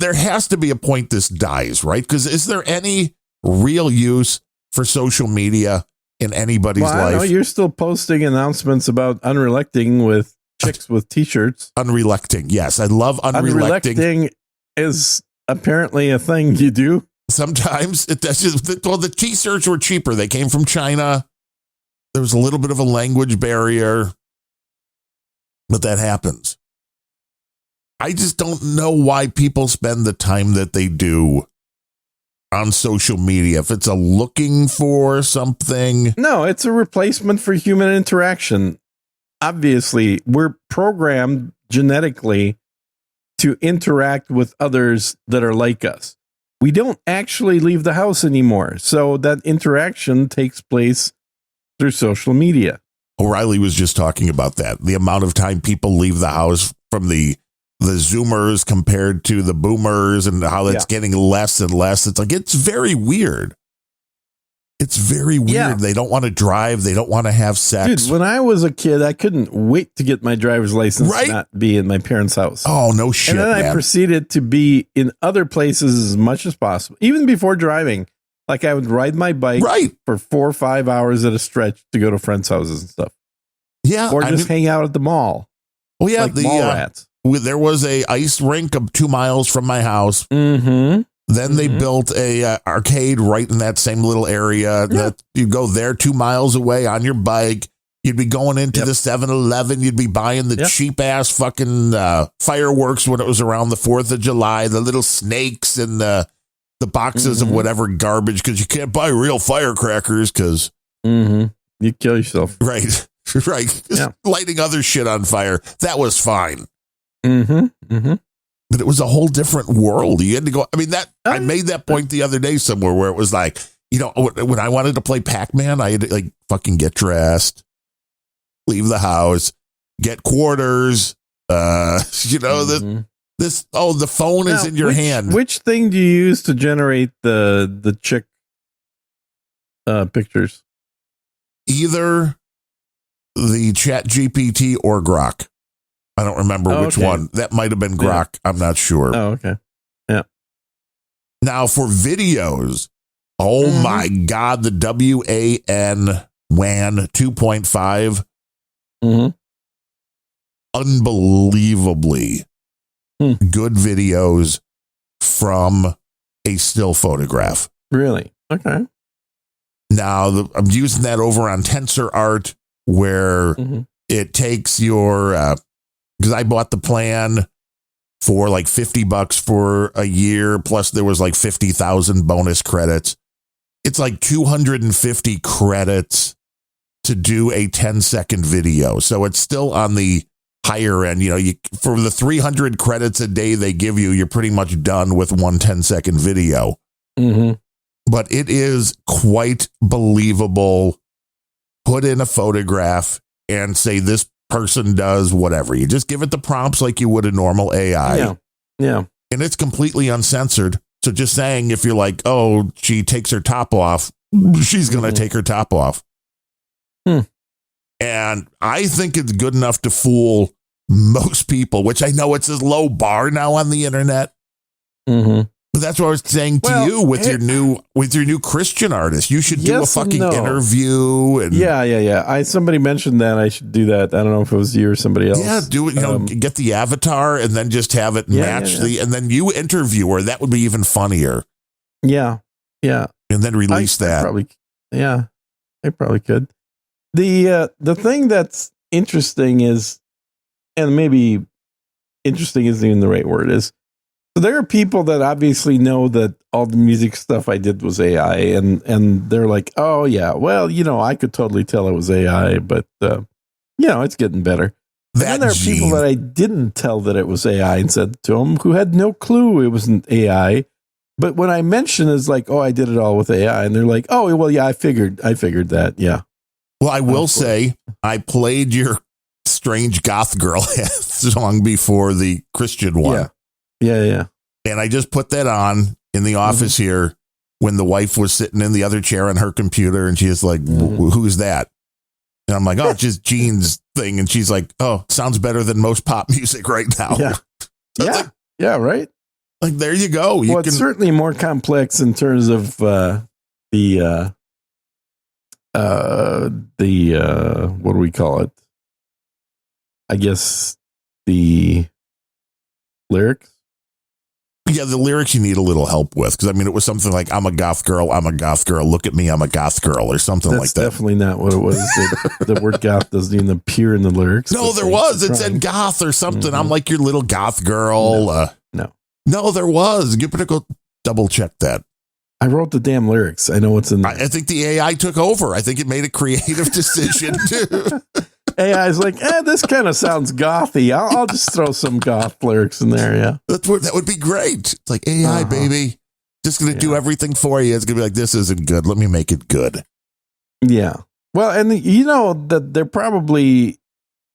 there has to be a point this dies, right? Because is there any real use for social media in anybody's life? I know you're still posting announcements about unrelenting with chicks with t-shirts. Unrelenting. Yes, I love unrelenting. Unrelenting is apparently a thing you do. Sometimes the t-shirts were cheaper. They came from China. There was a little bit of a language barrier, but that happens. I just don't know why people spend the time that they do on social media. If it's looking for something. No, it's a replacement for human interaction. Obviously, we're programmed genetically to interact with others that are like us. We don't actually leave the house anymore. So that interaction takes place through social media. O'Reilly was just talking about that. The amount of time people leave the house from the Zoomers compared to the boomers and how it's getting less and less. It's like, it's very weird. It's very weird. Yeah. They don't want to drive. They don't want to have sex. Dude, when I was a kid, I couldn't wait to get my driver's license and not be in my parents' house. Oh, no shit, And then I proceeded to be in other places as much as possible. Even before driving, like I would ride my bike for 4 or 5 hours at a stretch to go to friends' houses and stuff. Yeah. Or just hang out at the mall. Oh, yeah. Like mall rats. There was a ice rink 2 miles from my house. Mm-hmm. Then they built a arcade right in that same little area. That you go there 2 miles away on your bike. You'd be going into the 7-Eleven. You'd be buying the cheap ass fucking fireworks when it was around the 4th of July. The little snakes and the boxes of whatever garbage, because you can't buy real firecrackers because you kill yourself. Right. Right. Just lighting other shit on fire. That was fine. But it was a whole different world. You had to go. I mean, I made that point the other day somewhere where it was like, when I wanted to play Pac-Man, I had to fucking get dressed, leave the house, get quarters. The phone is in your hand. Which thing do you use to generate the chick pictures? Either the ChatGPT or Grok. I don't remember which one. That might have been Grok. I'm not sure. Oh, okay. Yeah. Now for videos, my God, the WAN 2.5. Unbelievably good videos from a still photograph. Really? Okay. Now I'm using that over on TensorArt where it takes your, because I bought the plan for like $50 for a year. Plus there was like 50,000 bonus credits. It's like 250 credits to do a 10-second video. So it's still on the higher end. For the 300 credits a day they give you, you're pretty much done with one 10-second video. But it is quite believable. Put in a photograph and say this person does whatever. You just give it the prompts like you would a normal AI. Yeah. And it's completely uncensored. So just saying, if you're like, oh, she takes her top off, she's going to take her top off. And I think it's good enough to fool most people, which I know it's a low bar now on the internet. But that's what I was saying to you with your new Christian artist. You should do a fucking interview. And yeah. Somebody mentioned that I should do that. I don't know if it was you or somebody else. Yeah, do it. Get the avatar and then just have it match and then you interview her. That would be even funnier. Yeah. And then release that. I probably could. The thing that's interesting is, and maybe interesting isn't even the right word, is so there are people that obviously know that all the music stuff I did was AI, and they're like, oh yeah, well, I could totally tell it was AI, but it's getting better. And then there are people that I didn't tell that it was AI and said to them who had no clue it wasn't AI. But when I mention it's like, oh, I did it all with AI, and they're like, oh, well, yeah, I figured that, yeah. Well, I will say I played your Strange Goth Girl song before the Christian one. Yeah. And I just put that on in the office here when the wife was sitting in the other chair on her computer, and she's like, who's that? And I'm like, oh, it's just Gene's thing. And she's like, oh, sounds better than most pop music right now. Yeah. Right. Like, there you go. It's certainly more complex in terms of the what do we call it? I guess the lyrics. Yeah, the lyrics you need a little help with, because I mean, it was something like "I'm a goth girl, look at me, I'm a goth girl," or something like that. That's definitely not what it was. The word "goth" doesn't even appear in the lyrics. No, there was. It said "goth" or something. I'm like your little goth girl. No, there was. You better go double check that. I wrote the damn lyrics. I know what's in there. I think the AI took over. I think it made a creative decision too. AI is like, this kind of sounds gothy. I'll just throw some goth lyrics in there. Yeah, that would be great. It's like AI, baby, just going to do everything for you. It's going to be like, this isn't good. Let me make it good. Yeah. Well, and that they're probably,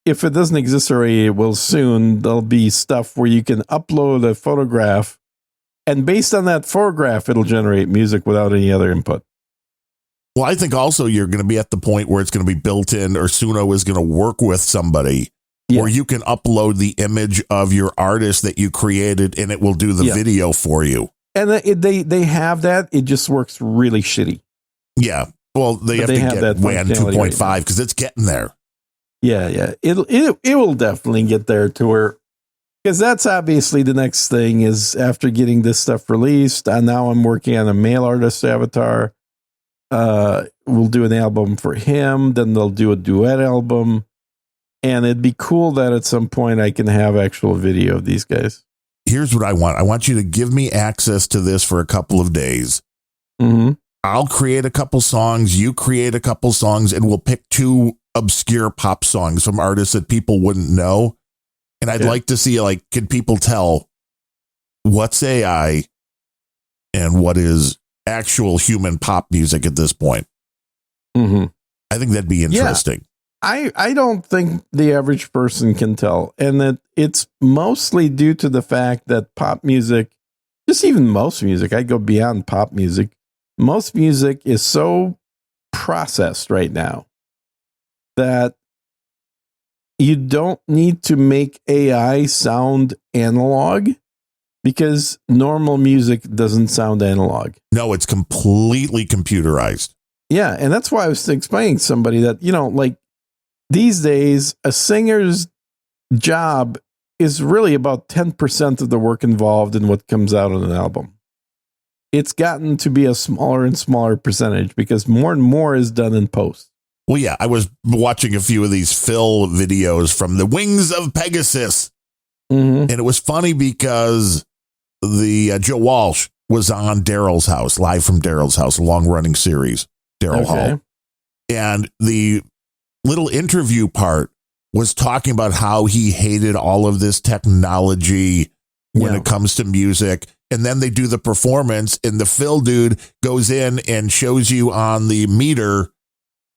if it doesn't exist already, it will soon. There'll be stuff where you can upload a photograph, and based on that photograph, it'll generate music without any other input. Well, I think also you're going to be at the point where it's going to be built in, or Suno is going to work with somebody where you can upload the image of your artist that you created, and it will do the video for you. And they have that. It just works really shitty. Yeah. Well, they have to get WAN 2.5 because it's getting there. Yeah. It will definitely get there to where, because that's obviously the next thing is after getting this stuff released. And now I'm working on a male artist avatar. We'll do an album for him. Then they'll do a duet album. And it'd be cool that at some point I can have actual video of these guys. Here's what I want. I want you to give me access to this for a couple of days. Mm-hmm. I'll create a couple songs. You create a couple songs, and we'll pick 2 obscure pop songs from artists that people wouldn't know. And I'd like to see, like, can people tell what's AI and what is actual human pop music at this point? Mm-hmm. I think that'd be interesting. Yeah. I don't think the average person can tell. And that it's mostly due to the fact that pop music, just even most music, I go beyond pop music. Most music is so processed right now that you don't need to make AI sound analog, because normal music doesn't sound analog. No, it's completely computerized. Yeah, and that's why I was explaining to somebody that, like these days, a singer's job is really about 10% of the work involved in what comes out on an album. It's gotten to be a smaller and smaller percentage because more and more is done in post. Well, yeah, I was watching a few of these Phil videos from the Wings of Pegasus. Mm-hmm. And it was funny because the Joe Walsh was on Daryl's house, live from Daryl's house, a long-running series, Daryl Hall. And the little interview part was talking about how he hated all of this technology when it comes to music. And then they do the performance, and the Phil dude goes in and shows you on the meter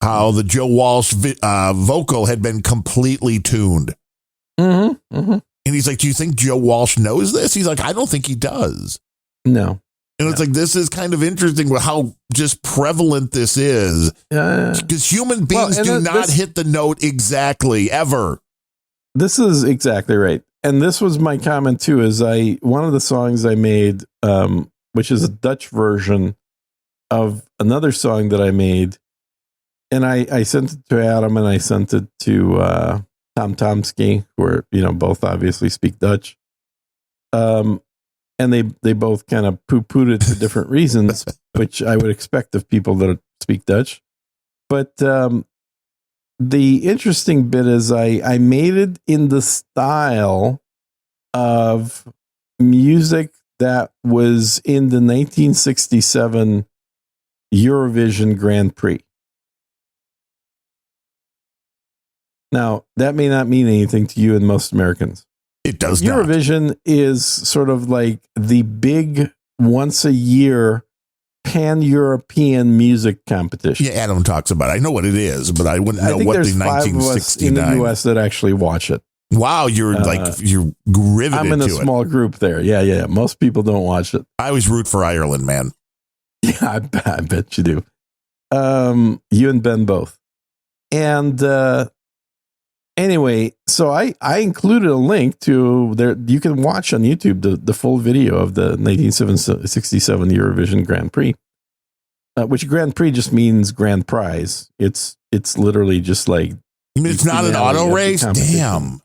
how the Joe Walsh vocal had been completely tuned. Mm-hmm. Mm-hmm. And he's like, do you think Joe Walsh knows this? He's like, I don't think he does. No. And it's like, this is kind of interesting with how just prevalent this is. Because human beings do not hit the note exactly, ever. This is exactly right. and this was my comment too, is one of the songs I made, which is a Dutch version of another song that I made, and I sent it to Adam and I sent it to Tom Tomsky, who are, both obviously speak Dutch. And they both kind of poo-pooed it for different reasons, which I would expect of people that speak Dutch. But the interesting bit is I made it in the style of music that was in the 1967 Eurovision Grand Prix. Now, that may not mean anything to you and most Americans. It does not. Eurovision is sort of like the big once-a-year pan-European music competition. Yeah, Adam talks about it. I know what it is, but I wouldn't know what the 1969 in the U.S. that actually watch it. Wow, you're riveted. I'm in a small group there. Yeah. Most people don't watch it. I always root for Ireland, man. Yeah, I bet you do. You and Ben both. And anyway, so I included a link to there. You can watch on YouTube the full video of the 1967 Eurovision Grand Prix, which Grand Prix just means grand prize. It's literally just like, it's not an auto race. Damn.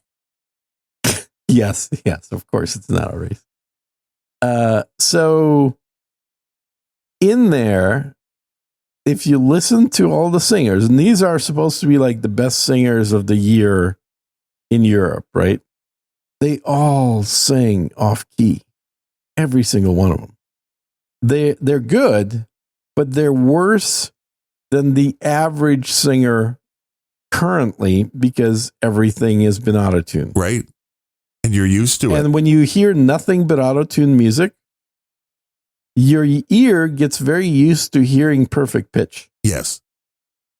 Yes, of course it's an auto race. So in there, if you listen to all the singers, and these are supposed to be like the best singers of the year in Europe, right? They all sing off key. Every single one of them. They're good, but they're worse than the average singer currently because everything has been auto-tuned. Right. And you're used to it. And when you hear nothing but auto-tuned music, your ear gets very used to hearing perfect pitch. Yes.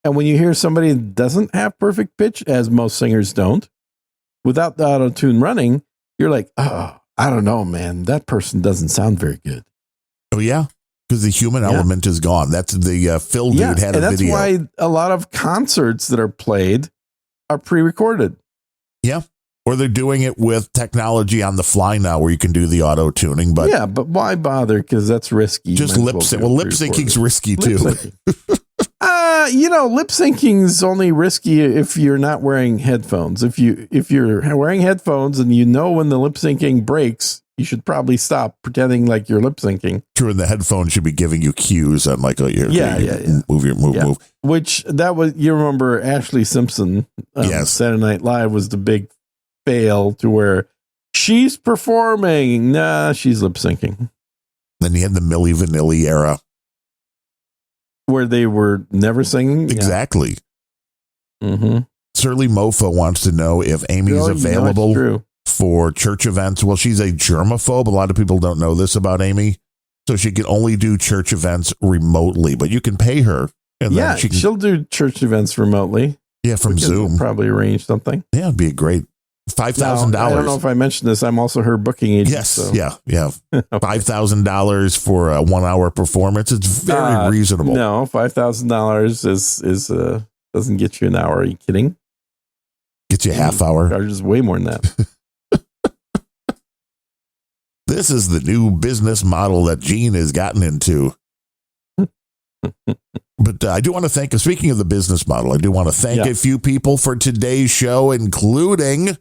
And when you hear somebody that doesn't have perfect pitch, as most singers don't, without the auto-tune running, you're like, oh, I don't know, man. That person doesn't sound very good. Oh, yeah. Because the human element is gone. That's the Phil dude had a that's video. That's why a lot of concerts that are played are pre-recorded. Yeah. Or they're doing it with technology on the fly now where you can do the auto tuning. But yeah, but why bother? Because that's risky. Just lip sync. Well, lip syncing's risky too. Lip syncing's only risky if you're not wearing headphones. If you're wearing headphones and you know when the lip syncing breaks, you should probably stop pretending like you're lip syncing. True, and the headphone should be giving you cues on like, move. Which that was, you remember Ashley Simpson? Yes. Saturday Night Live was the big fail to where she's performing. Nah, she's lip syncing. Then you had the Milli Vanilli era where they were never singing. Exactly. Yeah. Mm-hmm. Certainly Mofo wants to know if Amy's available for church events. Well, she's a germaphobe. A lot of people don't know this about Amy. So she can only do church events remotely, but you can pay her. And then she'll do church events remotely. Yeah, from Zoom. Probably arrange something. Yeah, it'd be a great $5,000. I don't know if I mentioned this. I'm also her booking agent. Yes. So. Yeah. Okay. $5,000 for a 1 hour performance. It's very reasonable. No, $5,000 is doesn't get you an hour. Are you kidding? Gets you a half hour. Charges way more than that. This is the new business model that Gene has gotten into. But I do want to thank, speaking of the business model, I do want to thank a few people for today's show, including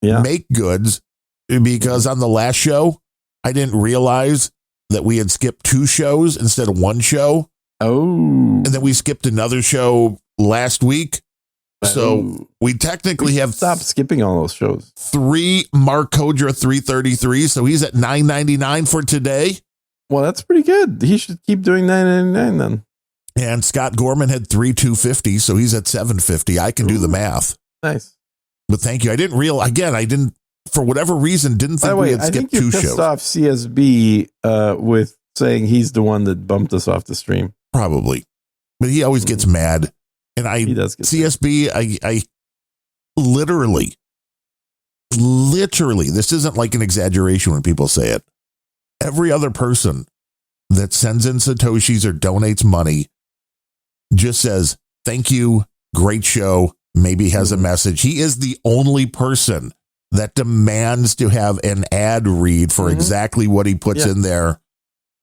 Make Goods, because on the last show, I didn't realize that we had skipped 2 shows instead of 1 show. Oh. And then we skipped another show last week. So we technically have stopped skipping all those shows. 3 Mark Kodra 333. So he's at $9.99 for today. Well, that's pretty good. He should keep doing $9.99 then. And Scott Gorman had 3,250, so he's at $750. I can do the math. Nice. But thank you. I didn't realize, again, for whatever reason, didn't think we had skipped 2 shows. I think you pissed off CSB with saying he's the one that bumped us off the stream. Probably. But he always gets mad. And he does get CSB, I literally, this isn't like an exaggeration when people say it. Every other person that sends in Satoshis or donates money just says, thank you, great show, maybe has a message. He is the only person that demands to have an ad read for exactly what he puts in there.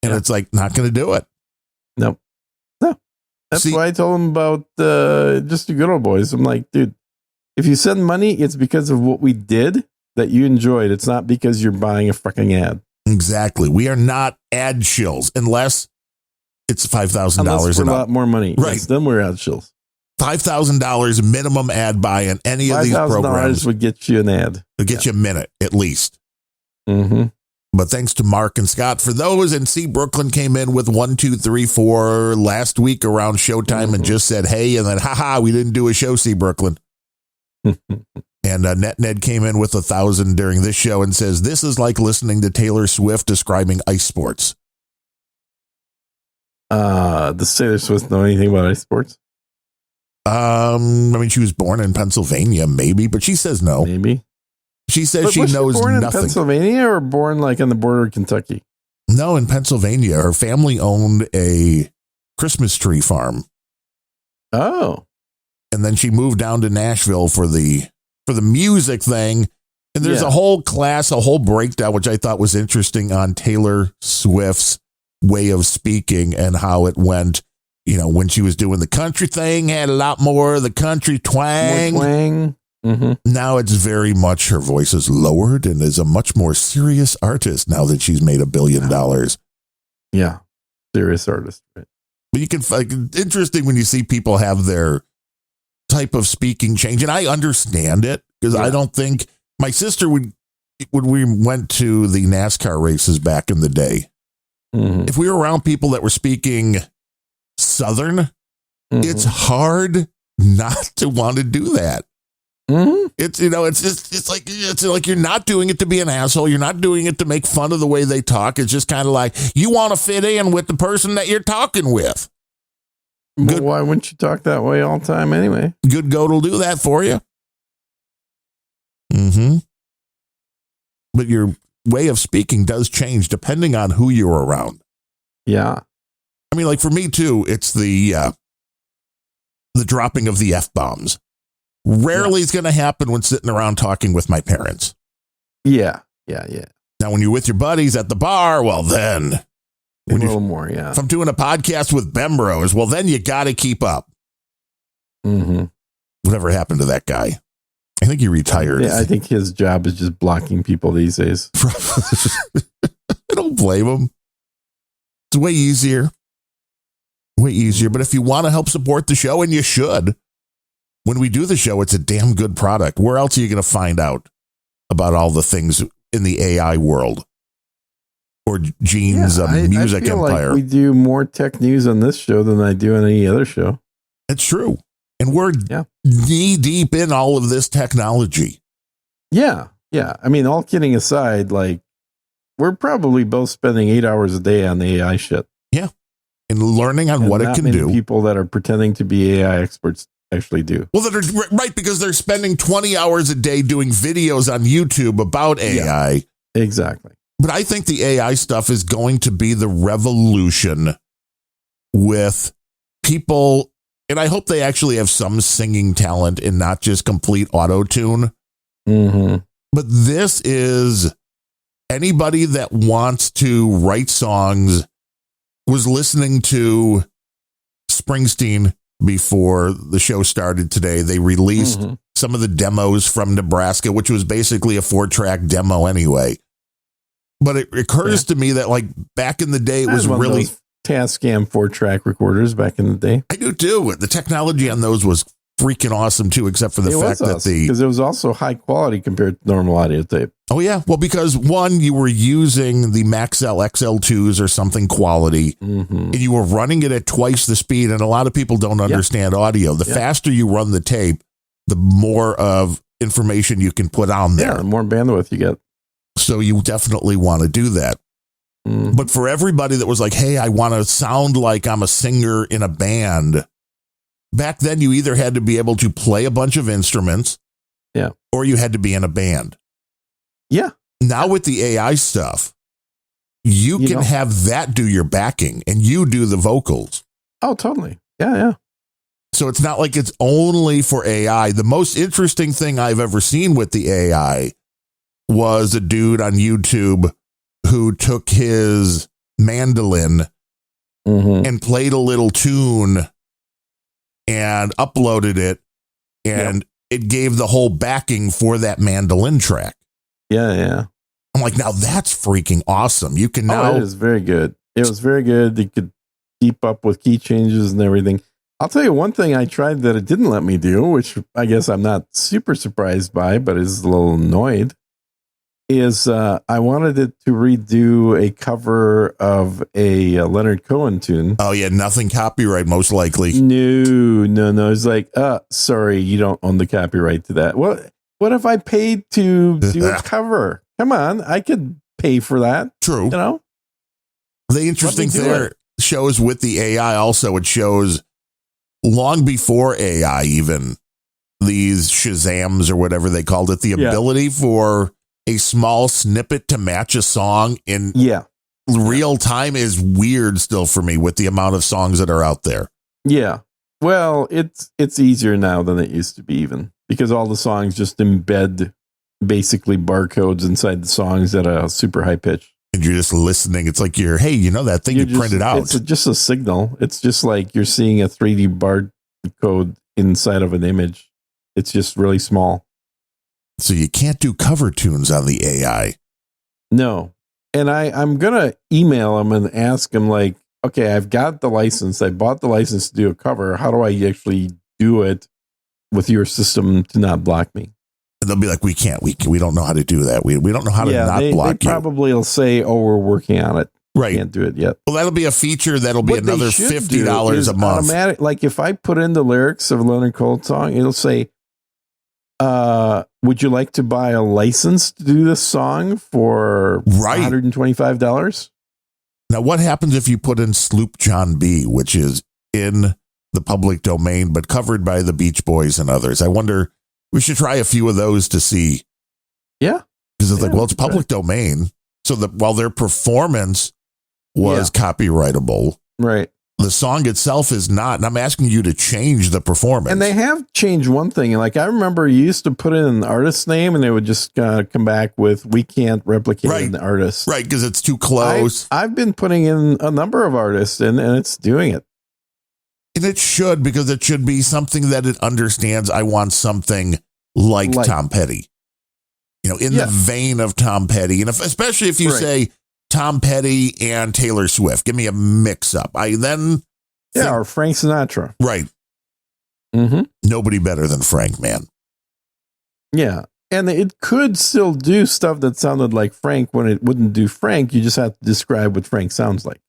And it's like, not going to do it. No. That's why I told him about just the good old boys. I'm like, dude, if you send money, it's because of what we did that you enjoyed. It's not because you're buying a fucking ad. Exactly. We are not ad shills unless it's $5,000 and a lot more money. Right. Yes, then we're ad shills. $5,000 minimum ad buy in any of these programs $5,000 would get you an ad. Would get you a minute at least. Mm-hmm. But thanks to Mark and Scott for those. And C. Brooklyn came in with 1, 2, 3, 4 last week around showtime and just said, hey, and then, we didn't do a show, C. Brooklyn. And Ned came in with 1,000 during this show and says, this is like listening to Taylor Swift describing ice sports. Does Taylor Swift know anything about ice sports? I mean, she was born in Pennsylvania, maybe, but she says no. Maybe. She says she knows born nothing. In Pennsylvania or born like on the border of Kentucky? No, in Pennsylvania. Her family owned a Christmas tree farm. Oh. And then she moved down to Nashville for the music thing. And there's a whole class, a whole breakdown, which I thought was interesting on Taylor Swift's way of speaking and how it went. You know, when she was doing the country thing, had a lot more of the country twang. More twang. Mm-hmm. Now it's very much her voice is lowered and is a much more serious artist now that she's made $1 billion. Yeah. Serious artist. Right. But you can interesting when you see people have their type of speaking change. And I understand it because I don't think my sister would, when we went to the NASCAR races back in the day, if we were around people that were speaking Southern, it's hard not to want to do that. It's, you know, it's like you're not doing it to be an asshole. You're not doing it to make fun of the way they talk. It's just kind of like you want to fit in with the person that you're talking with. Good. Why wouldn't you talk that way all the time anyway? Good goat will do that for you. But your way of speaking does change depending on who you're around. Yeah. I mean, like for me too, it's the dropping of the F-bombs. Rarely is going to happen when sitting around talking with my parents. Yeah. Now, when you're with your buddies at the bar, well, then. A little more, yeah. If I'm doing a podcast with Bembros, well, then you got to keep up. Whatever happened to that guy? I think he retired. Yeah, I think his job is just blocking people these days. I don't blame him. It's way easier. But if you want to help support the show, and you should, when we do the show, it's a damn good product. Where else are you going to find out about all the things in the AI world? Or Gene's music I feel empire. Like we do more tech news on this show than I do on any other show. It's true. And we're knee deep in all of this technology. Yeah. I mean, all kidding aside, like we're probably both spending 8 hours a day on the AI shit. Yeah. And learning on what it can do. People that are pretending to be AI experts actually do. Well, that are right, because they're spending 20 hours a day doing videos on YouTube about AI. Yeah, exactly. But I think the AI stuff is going to be the revolution with people, and I hope they actually have some singing talent and not just complete auto-tune. But this is anybody that wants to write songs. Was listening to Springsteen before the show started today. They released some of the demos from Nebraska, which was basically a 4-track demo anyway. But it occurs to me that like back in the day, it was really Tascam 4-track recorders back in the day. I do too. The technology on those was freaking awesome too, except for the fact that because it was also high quality compared to normal audio tape. Oh yeah. Well, because one, you were using the Maxell XL2s or something quality and you were running it at twice the speed. And a lot of people don't understand audio. The faster you run the tape, the more of information you can put on there. Yeah, the more bandwidth you get. So you definitely want to do that. But for everybody that was like, hey, I want to sound like I'm a singer in a band. Back then, you either had to be able to play a bunch of instruments, or you had to be in a band. Yeah. Now with the AI stuff, you can have that do your backing and you do the vocals. Oh, totally. Yeah. So it's not like it's only for AI. The most interesting thing I've ever seen with the AI was a dude on YouTube who took his mandolin and played a little tune and uploaded it, and it gave the whole backing for that mandolin track. Yeah. I'm like, now that's freaking awesome. You can now. It is very good. It was very good. You could keep up with key changes and everything. I'll tell you one thing I tried that it didn't let me do, which I guess I'm not super surprised by, but is a little annoyed, is I wanted it to redo a cover of a Leonard Cohen tune. Oh, yeah, nothing copyright, most likely. No. It's like, sorry, you don't own the copyright to that. What if I paid to do a cover? Come on, I could pay for that. True. You know? The interesting thing there shows with the AI also, it shows long before AI even, these Shazams or whatever they called it, the ability for a small snippet to match a song in real time is weird still for me with the amount of songs that are out there. Yeah. Well, it's easier now than it used to be even, because all the songs just embed basically barcodes inside the songs at a super high pitch. And you're just listening. It's like hey, you know that thing you printed out. It's just a signal. It's just like you're seeing a 3D barcode inside of an image. It's just really small. So you can't do cover tunes on the AI. No. And I'm going to email him and ask him, like, okay, I've got the license. I bought the license to do a cover. How do I actually do it with your system to not block me? And they'll be like, we can't. We don't know how to do that. We don't know how to not block they probably will say, oh, we're working on it. Right. Can't do it yet. Well, that'll be a feature that'll be another $50 a month. Automatic. Like if I put in the lyrics of a Leonard Cohen song, it'll say, would you like to buy a license to do this song for $125? Now, what happens if you put in Sloop John B., which is in the public domain, but covered by the Beach Boys and others? I wonder, we should try a few of those to see. Yeah. Because it's like, well, it's public domain. So that while their performance was copyrightable, right, the song itself is not. And I'm asking you to change the performance. And they have changed one thing. Like I remember you used to put in an artist's name and they would just come back with, we can't replicate an artist. Right, because it's too close. I've been putting in a number of artists and it's doing it. And it should, because it should be something that it understands. I want something like Tom Petty. You know, in the vein of Tom Petty. And especially if you say Tom Petty and Taylor Swift, give me a mix up. I then or Frank Sinatra. Right. Nobody better than Frank, man. Yeah. And it could still do stuff that sounded like Frank when it wouldn't do Frank. You just have to describe what Frank sounds like.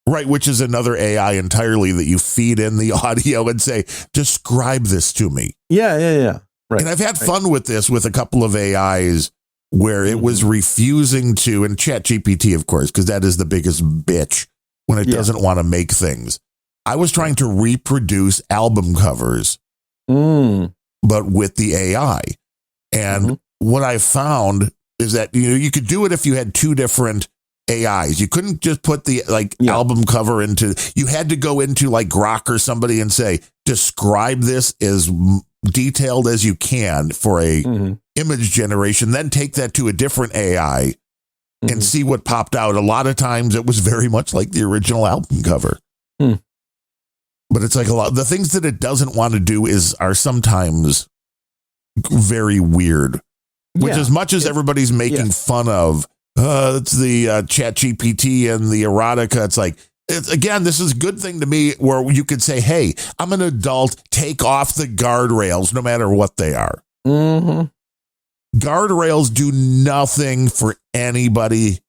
Right, which is another AI entirely that you feed in the audio and say, describe this to me. Yeah. Right. And I've had fun with this with a couple of AIs where it was refusing to, and ChatGPT, of course, because that is the biggest bitch when it doesn't want to make things. I was trying to reproduce album covers, but with the AI. And what I found is that, you know, you could do it if you had two different AIs. You couldn't just put the album cover into, you had to go into like Grok or somebody and say, describe this as detailed as you can for a image generation, then take that to a different AI and see what popped out. A lot of times it was very much like the original album cover. But it's like a lot, the things that it doesn't want to do are sometimes very weird, which as much as everybody's making fun of, it's the ChatGPT and the erotica. It's like, again, this is a good thing to me where you could say, hey, I'm an adult, take off the guardrails, no matter what they are. Guardrails do nothing for anybody.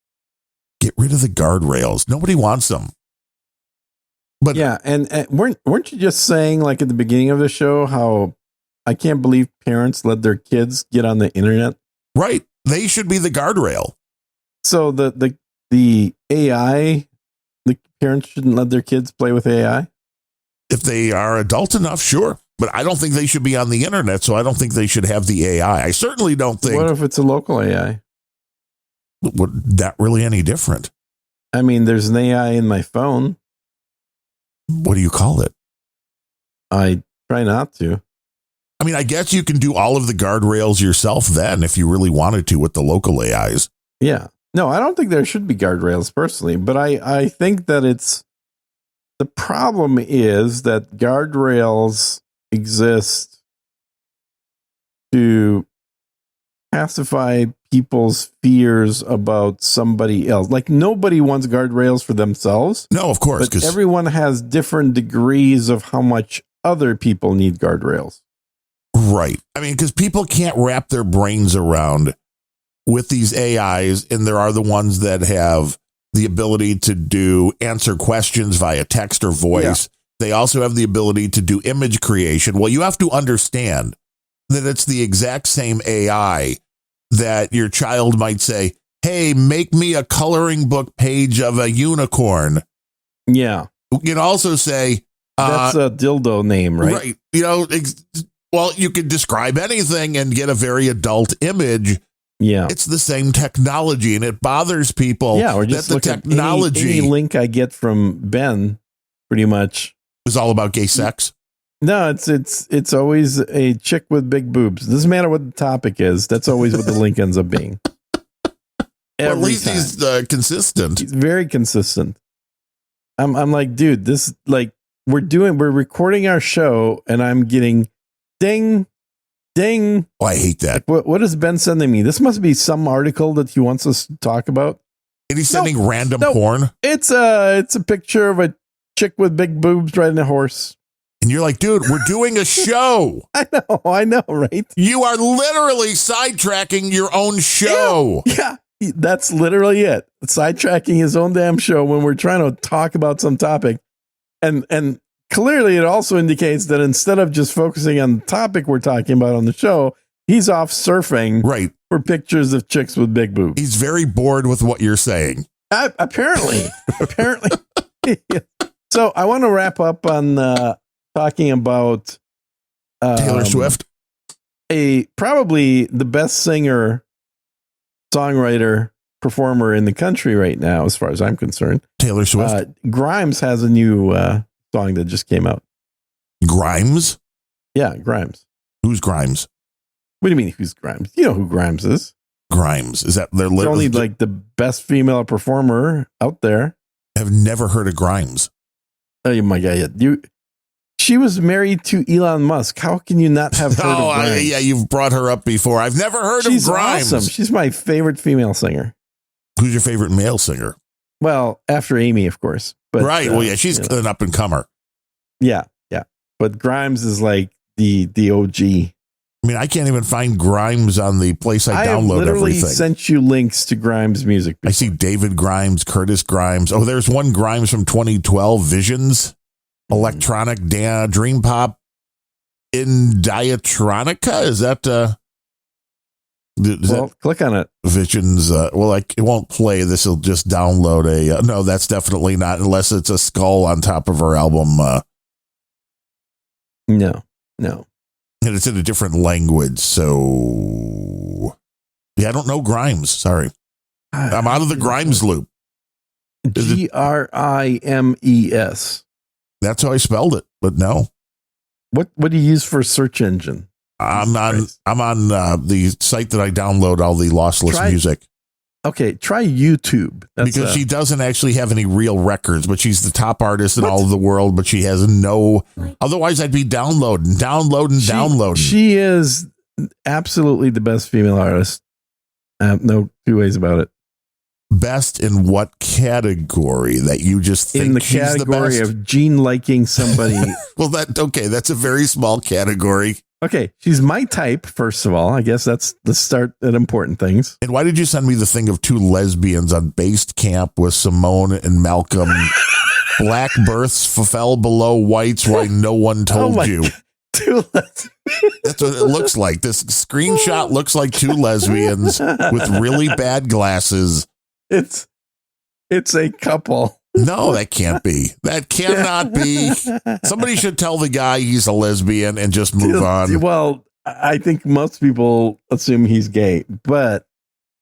Get rid of the guardrails. Nobody wants them. But and weren't you just saying, like at the beginning of the show, how I can't believe parents let their kids get on the internet? Right. They should be the guardrail. So the AI, the parents shouldn't let their kids play with AI? If they are adult enough, sure. But I don't think they should be on the internet, so I don't think they should have the AI. I certainly don't think. What if it's a local AI? That really any different? I mean, there's an AI in my phone. What do you call it? I try not to. I mean, I guess you can do all of the guardrails yourself then if you really wanted to with the local AIs. Yeah. No, I don't think there should be guardrails personally, but I think that the problem is that guardrails exist to pacify people's fears about somebody else. Like nobody wants guardrails for themselves. No, of course. But everyone has different degrees of how much other people need guardrails. Right. I mean, because people can't wrap their brains around with these AIs, and there are the ones that have the ability to answer questions via text or voice. Yeah. They also have the ability to do image creation. Well, you have to understand that it's the exact same AI that your child might say, hey, make me a coloring book page of a unicorn. Yeah. You can also say, that's a dildo name, right? Right. You know, well, you can describe anything and get a very adult image. Yeah. It's the same technology, and it bothers people. Yeah, or just that the technology. Any link I get from Ben pretty much is all about gay sex. No, it's always a chick with big boobs. Doesn't matter what the topic is. That's always what the link ends up being. Well, at least he's consistent. He's very consistent. I'm like, dude, this like we're recording our show, and I'm getting ding, ding. Oh, I hate that. Like, what is Ben sending me? This must be some article that he wants us to talk about. And he's sending random porn. It's a picture of a chick with big boobs riding a horse. And you're like, dude, we're doing a show. I know, right? You are literally sidetracking your own show. Yeah, that's literally it. Sidetracking his own damn show when we're trying to talk about some topic. And clearly it also indicates that instead of just focusing on the topic we're talking about on the show, he's off surfing for pictures of chicks with big boobs. He's very bored with what you're saying. Apparently. So I want to wrap up on talking about Taylor Swift, probably the best singer, songwriter, performer in the country right now, as far as I'm concerned. Taylor Swift. Grimes has a new song that just came out. Grimes? Yeah, Grimes. Who's Grimes? What do you mean, who's Grimes? You know who Grimes is. Grimes. Is that they're literally only like the best female performer out there? I've never heard of Grimes. Oh my God! She was married to Elon Musk. How can you not have heard of Grimes? Yeah, you've brought her up before. I've never heard of Grimes. She's awesome. She's my favorite female singer. Who's your favorite male singer? Well, after Amy, of course. But, right. Well, yeah, she's an up and comer. Yeah. But Grimes is like the OG. I mean, I can't even find Grimes on the place I download everything. I sent you links to Grimes music before. I see David Grimes, Curtis Grimes. Oh, there's one Grimes from 2012, Visions, Electronic Dream Pop in Diatronica. Is that click on it. Visions. It won't play. This will just download no, that's definitely not, unless it's a skull on top of her album. No. And it's in a different language. So, yeah, I don't know Grimes. Sorry. I'm out of the Grimes loop. Grimes. That's how I spelled it, but no. What do you use for search engine? I'm on the site that I download all the lossless music. Okay, try YouTube. Because she doesn't actually have any real records, but she's the top artist in all of the world, but she has no... Otherwise, I'd be downloading. She is absolutely the best female artist. No two ways about it. Best in what category? That you just think in the she's category the best? Of Gene liking somebody. Well, that's a very small category. Okay, she's my type, first of all. I guess that's the start at important things. And why did you send me the thing of two lesbians on based camp with Simone and Malcolm? Black births fell below whites, why no one told you? God. Two lesbians. That's what it looks like. This screenshot looks like two lesbians with really bad glasses. It's a couple. No, that can't be. That cannot be. Somebody should tell the guy he's a lesbian and just move on. Well, I think most people assume he's gay, but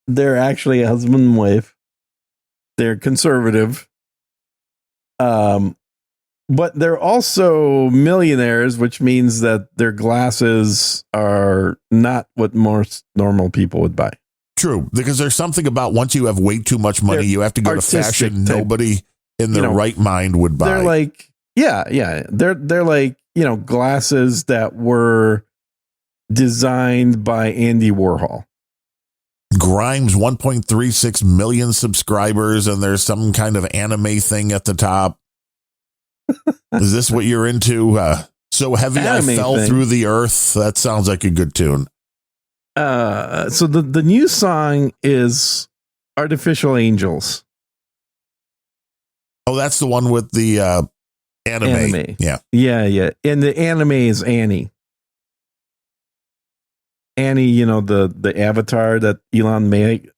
they're actually a husband and wife. They're conservative. But they're also millionaires, which means that their glasses are not what most normal people would buy. True, because there's something about once you have way too much money, you have to go to fashion. Nobody in their right mind would buy. They're like, they're like, glasses that were designed by Andy Warhol. Grimes 1.36 million subscribers, and there's some kind of anime thing at the top. Is this what you're into? So heavy anime I fell through the earth. That sounds like a good tune. So the new song is Artificial Angels. Oh, that's the one with the anime. Yeah. And the anime is Annie. Annie, the avatar that Elon made.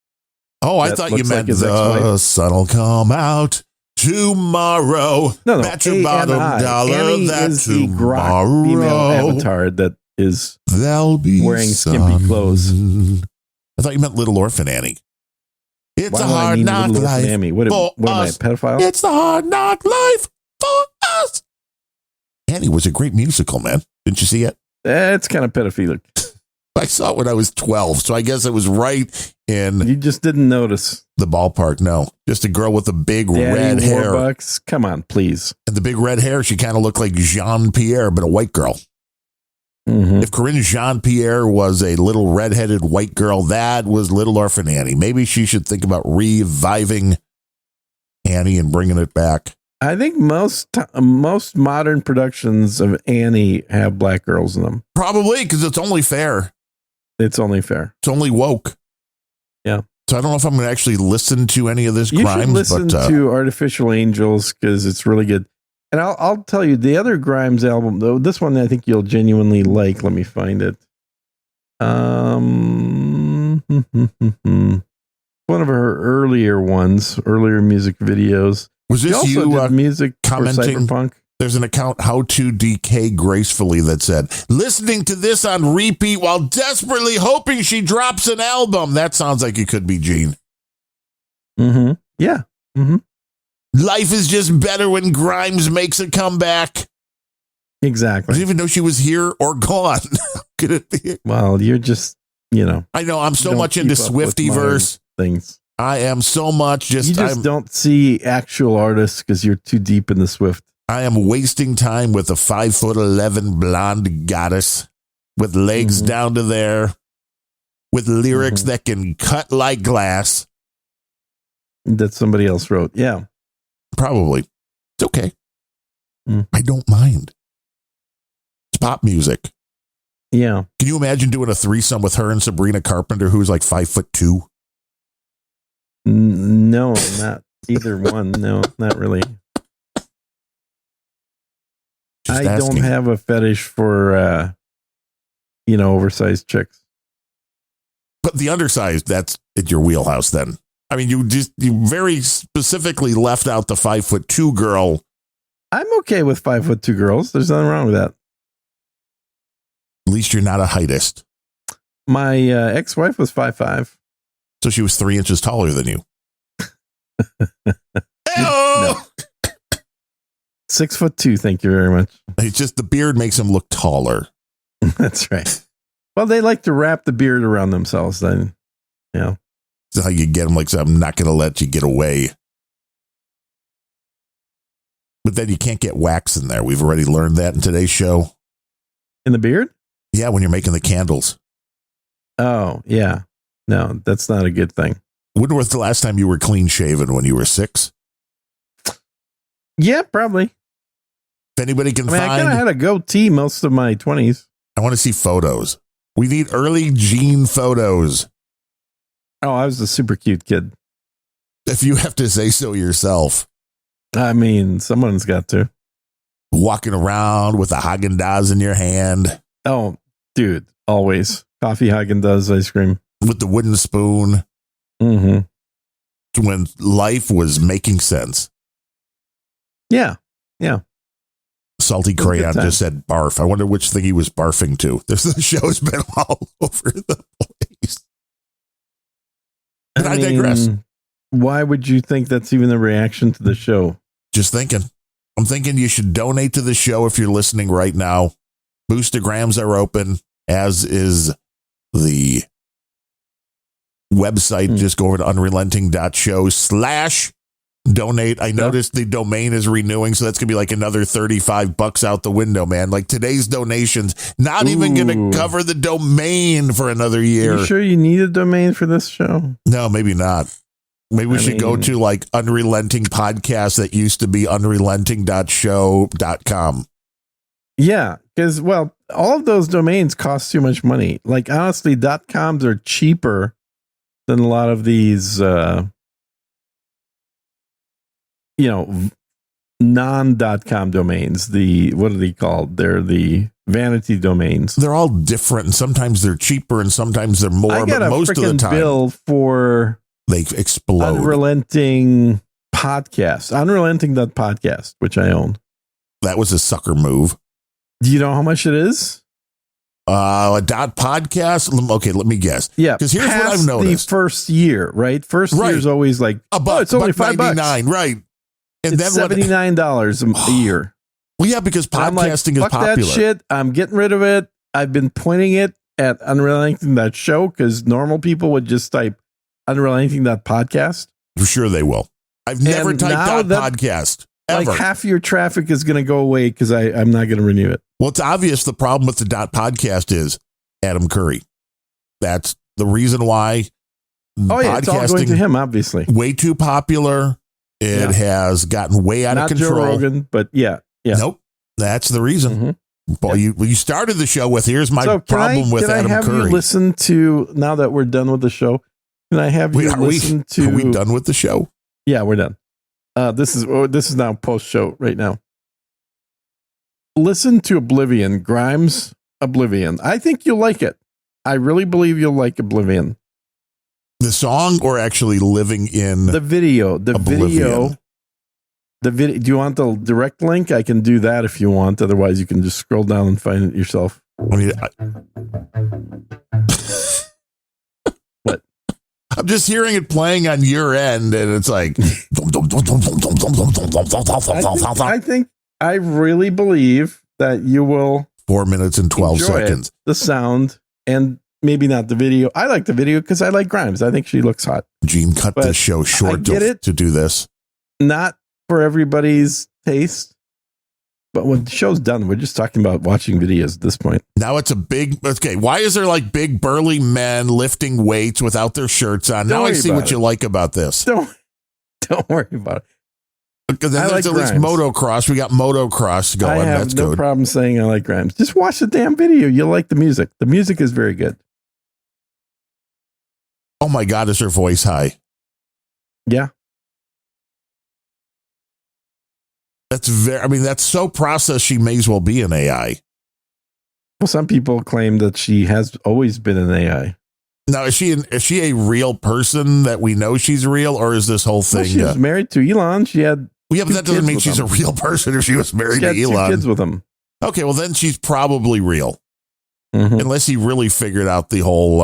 Oh, I thought you meant the sun'll come out tomorrow. No. Bet your bottom dollar Annie that is tomorrow. the female avatar that is wearing sun. skimpy clothes. I thought you meant Little Orphan Annie. It's Why a hard knock life. Annie? What am I, a pedophile? It's the hard knock life for us. Annie was a great musical, man. Didn't you see it? It's kind of pedophilic. I saw it when I was 12, so I guess it was right in... You just didn't notice. The ballpark, no. Just a girl with a big red hair. Warbucks. Come on, please. And the big red hair, she kind of looked like Jean-Pierre, but a white girl. Mm-hmm. If Corinne Jean-Pierre was a little redheaded white girl, that was Little Orphan Annie. Maybe she should think about reviving Annie and bringing it back. I think most modern productions of Annie have black girls in them. Probably, because it's only fair. It's only fair. It's only woke. Yeah. So I don't know if I'm going to actually listen to any of this You Grimes. should listen to Artificial Angels because it's really good. And I'll tell you, the other Grimes album, though, this one I think you'll genuinely like. Let me find it. One of her earlier music videos. Was this she also did music commenting? For Cyberpunk. There's an account, How to Decay Gracefully, that said, listening to this on repeat while desperately hoping she drops an album. That sounds like it could be Gene. Mm-hmm. Yeah. Mm-hmm. Life is just better when Grimes makes a comeback. Exactly. I didn't even know she was here or gone. Could it be? Well, you're just, I know, I'm so much into Swiftyverse things. I am so much You just don't see actual artists because you're too deep in the Swift. I am wasting time with a 5'11" blonde goddess with legs down to there, with lyrics that can cut like glass. That somebody else wrote. Yeah. Probably. It's okay. I don't mind. It's pop music. Yeah. Can you imagine doing a threesome with her and Sabrina Carpenter, who's like 5'2"? No, not either one. No, not really. Just I don't have a fetish for, oversized chicks. But the undersized, that's at your wheelhouse then. I mean, you very specifically left out the 5'2" girl. I'm okay with 5'2" girls. There's nothing wrong with that. At least you're not a heightist. My ex-wife was 5'5". So she was 3 inches taller than you. No. 6'2". Thank you very much. It's just the beard makes him look taller. That's right. Well, they like to wrap the beard around themselves then. Yeah. That's how you get them. Like, so I'm not going to let you get away. But then you can't get wax in there. We've already learned that in today's show. In the beard? Yeah, when you're making the candles. Oh, yeah. No, that's not a good thing. When was the last time you were clean shaven? When you were 6? Yeah, probably. If anybody can find... I kind of had a goatee most of my 20s. I want to see photos. We need early Gene photos. Oh, I was a super cute kid. If you have to say so yourself. I mean, someone's got to. Walking around with a Haagen-Dazs in your hand. Oh, dude, always. Coffee, Haagen-Dazs, ice cream. With the wooden spoon. Mm-hmm. When life was making sense. Yeah, yeah. Salty Crayon just said barf. I wonder which thing he was barfing to. The show's been all over the place. But I digress. Why would you think that's even the reaction to the show? Just thinking. I'm thinking you should donate to the show if you're listening right now. Boostergrams are open, as is the website. Just go over to unrelenting.show/donate. I noticed the domain is renewing, so that's going to be like another $35 out the window, man. Like today's donations, not even going to cover the domain for another year. Are you sure you need a domain for this show? No, maybe not. Maybe we should go to like Unrelenting podcast that used to be unrelenting.show.com. Yeah, because, well, all of those domains cost too much money. Like, honestly, .coms are cheaper than a lot of these, non.com domains. What are they called? They're the vanity domains. They're all different, and sometimes they're cheaper, and sometimes they're more. I got but most of the time, bill for they explode. Unrelenting podcast, unrelenting.podcast, which I own. That was a sucker move. Do you know how much it is? A .podcast. Okay, let me guess. Yeah, because here's what I've noticed: the first year, right? First year is always like it's only $5, right? And it's then $79 a year. Well, yeah, because podcasting is popular. That shit, I'm getting rid of it. I've been pointing it at unrelenting.show because normal people would just type unrelenting.podcast. I'm sure they will. I've never typed .podcast. Ever. Like half your traffic is going to go away because I'm not going to renew it. Well, it's obvious the problem with the .podcast is Adam Curry. That's the reason why. Oh yeah, it's all going to him, obviously. Way too popular. It has gotten way out of control. Not Joe Rogan, but yeah. Nope, that's the reason. Mm-hmm. Boy, you started the show with here's my problem with Adam Curry. Can I have you listen to, now that we're done with the show, can I have you listen to... Are we done with the show? Yeah, we're done. This is now post-show right now. Listen to Oblivion, Grimes Oblivion. I think you'll like it. I really believe you'll like Oblivion. The song or actually living in the video? Oblivion? The video. Do you want the direct link? I can do that if you want. Otherwise, you can just scroll down and find it yourself. I mean, what? I'm just hearing it playing on your end, and it's like. I really believe that you will. 4 minutes and 12 seconds. The sound and maybe not the video. I like the video because I like Grimes. I think she looks hot. Gene cut the show short to do this. Not for everybody's taste. But when the show's done, we're just talking about watching videos at this point. Now it's a big... Okay, why is there like big burly men lifting weights without their shirts on? Now I see what you like about this. Don't worry about it. Because then there's at least motocross. We got motocross going. I have no problem saying I like Grimes. Just watch the damn video. You'll like the music. The music is very good. Oh my God, is her voice high? Yeah. That's so processed, she may as well be an AI. Well, some people claim that she has always been an AI. Now, is she a real person that we know she's real, or is this whole thing? Well, she was married to Elon. She had. Yeah, but that doesn't mean she's a real person if she was married to Elon. She had 2 kids with him. Okay, well, then she's probably real. Mm-hmm. Unless he really figured out the whole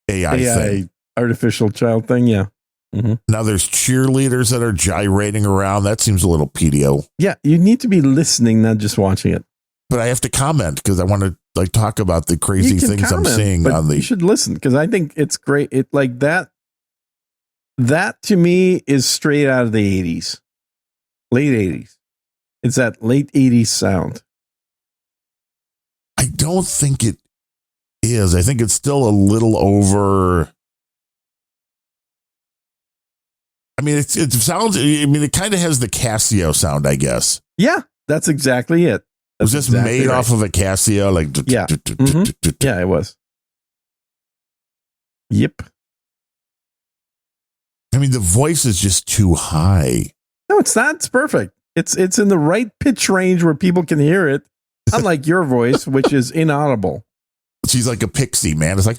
AI thing. Artificial child thing, yeah. Mm-hmm. Now there's cheerleaders that are gyrating around. That seems a little pedio. Yeah, you need to be listening, not just watching it. But I have to comment because I want to talk about the crazy things I'm seeing on the. You should listen because I think it's great. It like that. That to me is straight out of the 80s, late 80s. It's that late 80s sound. I don't think it is. I think it's still a little over. I mean, it sounds. I mean, it kind of has the Casio sound, I guess. Yeah, that's exactly it. Was this made off of a Casio? Like, yeah, yeah, it was. Yep. I mean, the voice is just too high. No, it's not. It's perfect. It's in the right pitch range where people can hear it. Unlike your voice, which is inaudible. She's like a pixie, man. It's like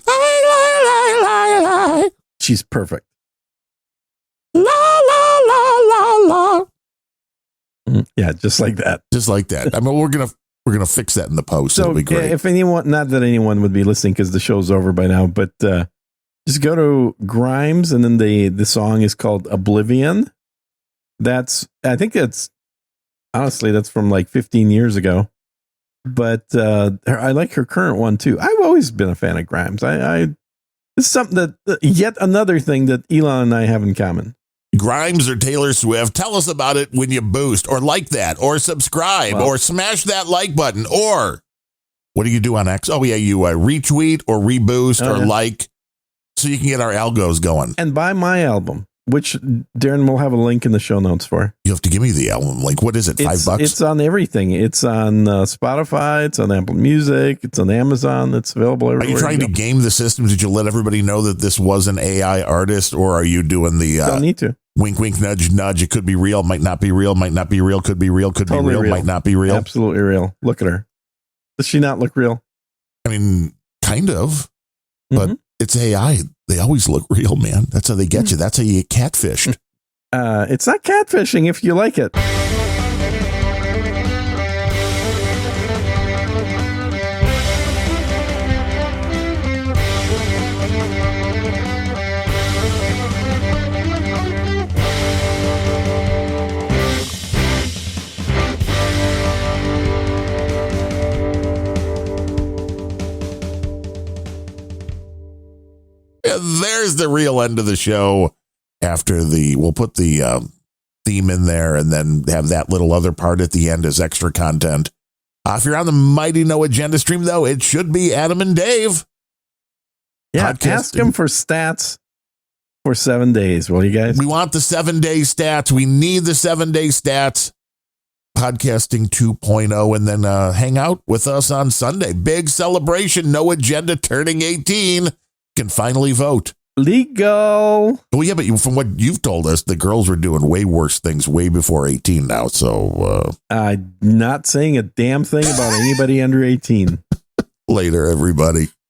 she's perfect. La la la la la. Yeah, just like that. Just like that. I mean, we're gonna fix that in the post. So it'll be great. If anyone, not that anyone would be listening because the show's over by now, but just go to Grimes and then the song is called Oblivion. I think it's Honestly, that's from like 15 years ago. But I like her current one too. I've always been a fan of Grimes. It's something that yet another thing that Elon and I have in common. Grimes or Taylor Swift, tell us about it when you boost or like that or subscribe or smash that like button. Or what do you do on X? Oh, yeah, you retweet or reboost or like so you can get our algos going. And buy my album, which Darren will have a link in the show notes for. You have to give me the album. Like, what is it, $5? It's on everything. It's on Spotify. It's on Apple Music. It's on Amazon. It's available everywhere. Are you trying to game the system? Did you let everybody know that this was an AI artist, or are you doing the don't need to. Wink, wink, nudge, nudge? It could be real, might not be real, might not be real, could be real, could Totally be real, might not be real. Absolutely real. Look at her. Does she not look real? I mean, kind of, but it's AI. They always look real, man. That's how they get you. That's how you get catfished. It's not catfishing if you like it. There's the real end of the show. We'll put the theme in there and then have that little other part at the end as extra content. If you're on the Mighty No Agenda stream, though, it should be Adam and Dave. Yeah, ask them for stats for 7 days, will you guys? We want the 7-day stats. We need the 7-day stats. Podcasting 2.0, and then hang out with us on Sunday. Big celebration. No Agenda turning 18. Can finally vote. Legal. Well, yeah, but from what you've told us, the girls were doing way worse things way before 18 now. So I'm not saying a damn thing about anybody under 18. Later, everybody.